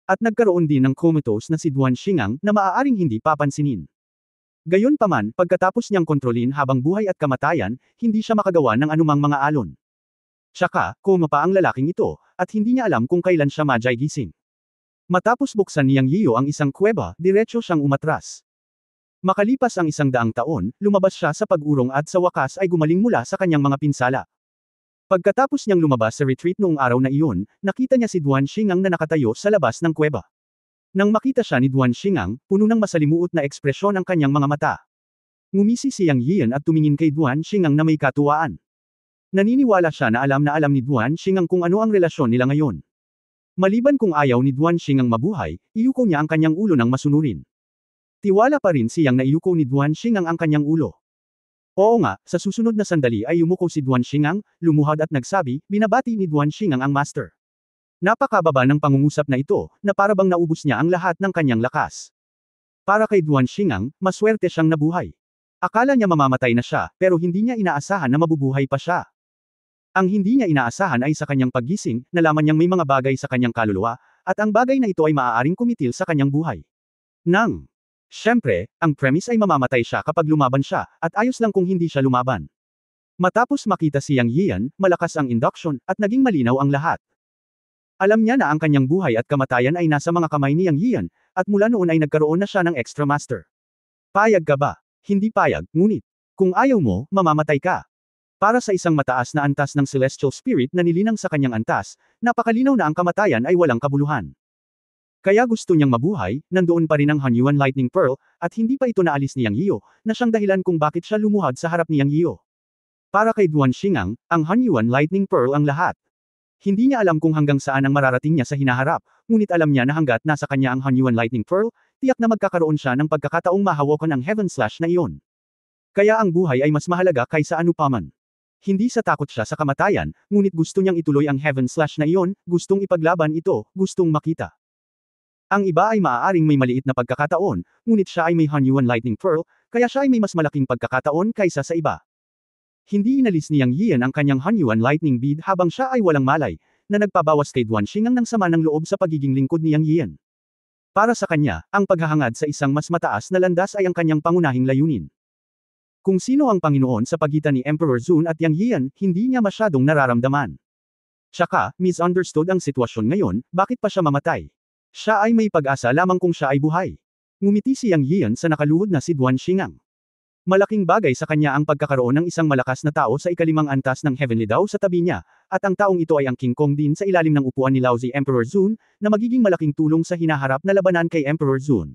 At nagkaroon din ng comatose na si Duan Xingang na maaaring hindi papansinin. Gayunpaman, pagkatapos niyang kontrolin habang buhay at kamatayan, hindi siya makagawa ng anumang mga alon. Tsaka, koma pa ang lalaking ito, at hindi niya alam kung kailan siya majay gising. Matapos buksan ni Yang Yiyo ang isang kuweba, diretso siyang umatras. Makalipas ang 100 taon, lumabas siya sa pag-urong at sa wakas ay gumaling mula sa kanyang mga pinsala. Pagkatapos niyang lumabas sa retreat noong araw na iyon, nakita niya si Duan Xingang na nakatayo sa labas ng kuweba. Nang makita siya ni Duan Xingang, puno ng masalimuot na ekspresyon ang kanyang mga mata. Ngumisi si Yang Yian at tumingin kay Duan Xingang na may katuwaan. Naniniwala siya na alam ni Duan Xingang kung ano ang relasyon nila ngayon. Maliban kung ayaw ni Duan Xingang mabuhay, iyuko niya ang kanyang ulo ng masunurin. Tiwala pa rin si Yang na iyuko ni Duan Xingang ang kanyang ulo. Oo nga, sa susunod na sandali ay yumuko si Duan Xingang, lumuhad at nagsabi, binabati ni Duan Xingang ang master. Napakababa ng pangungusap na ito, na parabang naubos niya ang lahat ng kanyang lakas. Para kay Duan Xingang, maswerte siyang nabuhay. Akala niya mamamatay na siya, pero hindi niya inaasahan na mabubuhay pa siya. Ang hindi niya inaasahan ay sa kanyang paggising, nalaman niyang may mga bagay sa kanyang kaluluwa, at ang bagay na ito ay maaaring kumitil sa kanyang buhay. Siyempre, ang premise ay mamamatay siya kapag lumaban siya, at ayos lang kung hindi siya lumaban. Matapos makita si Yang Yian, malakas ang induction, at naging malinaw ang lahat. Alam niya na ang kanyang buhay at kamatayan ay nasa mga kamay ni Yang Yian, at mula noon ay nagkaroon na siya ng extra master. Payag ka ba? Hindi payag, ngunit, kung ayaw mo, mamamatay ka. Para sa isang mataas na antas ng celestial spirit na nilinang sa kanyang antas, napakalinaw na ang kamatayan ay walang kabuluhan. Kaya gusto niyang mabuhay, nandoon pa rin ang Hunyuan Lightning Pearl, at hindi pa ito naalis ni Yang Yiyo, na siyang dahilan kung bakit siya lumuhad sa harap ni Yang Yiyo. Para kay Duan Xingang, ang Hunyuan Lightning Pearl ang lahat. Hindi niya alam kung hanggang saan ang mararating niya sa hinaharap, ngunit alam niya na hanggat nasa kanya ang Hunyuan Lightning Pearl, tiyak na magkakaroon siya ng pagkakataong mahawakan ang Heaven Slash na iyon. Kaya ang buhay ay mas mahalaga kaysa anupaman. Hindi sa takot siya sa kamatayan, ngunit gusto niyang ituloy ang Heaven Slash na iyon, gustong ipaglaban ito, gustong makita. Ang iba ay maaaring may maliit na pagkakataon, ngunit siya ay may Hunyuan Lightning Pearl, kaya siya ay may mas malaking pagkakataon kaysa sa iba. Hindi inalis ni Yang Yian ang kanyang Hunyuan Lightning Bead habang siya ay walang malay, na nagpabawas kay Duan Xingang ng sama ng loob sa pagiging lingkod ni Yang Yian. Para sa kanya, ang paghahangad sa isang mas mataas na landas ay ang kanyang pangunahing layunin. Kung sino ang Panginoon sa pagitan ni Emperor Zun at Yang Yian, hindi niya masyadong nararamdaman. Tsaka, misunderstood ang sitwasyon ngayon, bakit pa siya mamatay? Siya ay may pag-asa lamang kung siya ay buhay. Ngumiti si Yang Yian sa nakaluhod na si Duan Xingang. Malaking bagay sa kanya ang pagkakaroon ng isang malakas na tao sa ikalimang antas ng Heavenly Dao sa tabi niya, at ang taong ito ay ang King Kong din sa ilalim ng upuan ni Laozi Emperor Zun, na magiging malaking tulong sa hinaharap na labanan kay Emperor Zun.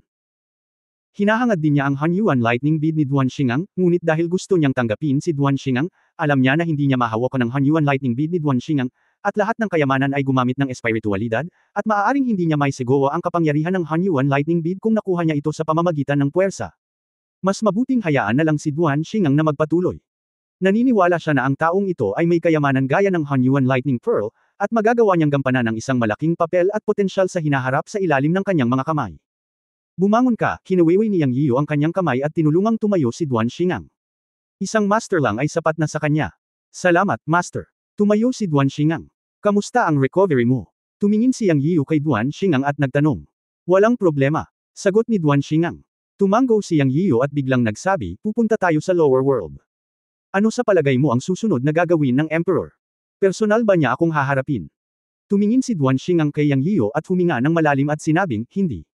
Hinahangad din niya ang Hunyuan Lightning Bead ni Duan Xingang, ngunit dahil gusto niyang tanggapin si Duan Xingang, alam niya na hindi niya mahawakan ang Hunyuan Lightning Bead ni Duan Xingang, at lahat ng kayamanan ay gumamit ng espiritualidad, at maaaring hindi niya maisegowa ang kapangyarihan ng Hunyuan Lightning Bead kung nakuha niya ito sa pamamagitan ng puwersa. Mas mabuting hayaan na lang si Duan Xingang na magpatuloy. Naniniwala siya na ang taong ito ay may kayamanan gaya ng Hunyuan Lightning Pearl, at magagawa niyang gampanan ng isang malaking papel at potensyal sa hinaharap sa ilalim ng kanyang mga kamay. Bumangon ka, kinawiwi ni Yang Yiyo ang kanyang kamay at tinulungang tumayo si Duan Xingang. Isang master lang ay sapat na sa kanya. Salamat, master. Tumayo si Duan Xingang. Kamusta ang recovery mo? Tumingin si Yang Yiyo kay Duan Xingang at nagtanong. Walang problema. Sagot ni Duan Xingang. Tumango si Yang Yiyo at biglang nagsabi, pupunta tayo sa lower world. Ano sa palagay mo ang susunod na gagawin ng Emperor? Personal ba niya akong haharapin? Tumingin si Duan Xingang kay Yang Yiyo at huminga ng malalim at sinabing, hindi.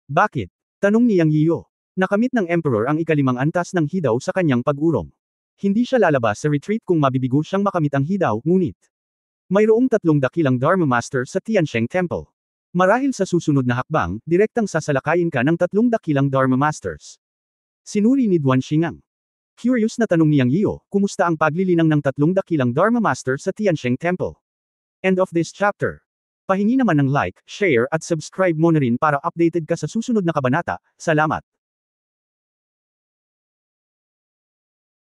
Bakit? Tanong ni Yang Yiyo. Nakamit ng Emperor ang ikalimang antas ng hidaw sa kanyang pag-urong. Hindi siya lalabas sa retreat kung mabibigo siyang makamit ang hidaw, ngunit mayroong 3 dakilang Dharma Master sa Tiansheng Temple. Marahil sa susunod na hakbang, direktang sasalakayin ka ng 3 dakilang Dharma Masters. Sinuri ni Duan Xingang. Curious na tanong ni Yang Yiyo, kumusta ang paglilinang ng 3 dakilang Dharma Master sa Tiansheng Temple? End of this chapter. Pahingi naman ng like, share at subscribe mo na rin para updated ka sa susunod na kabanata. Salamat.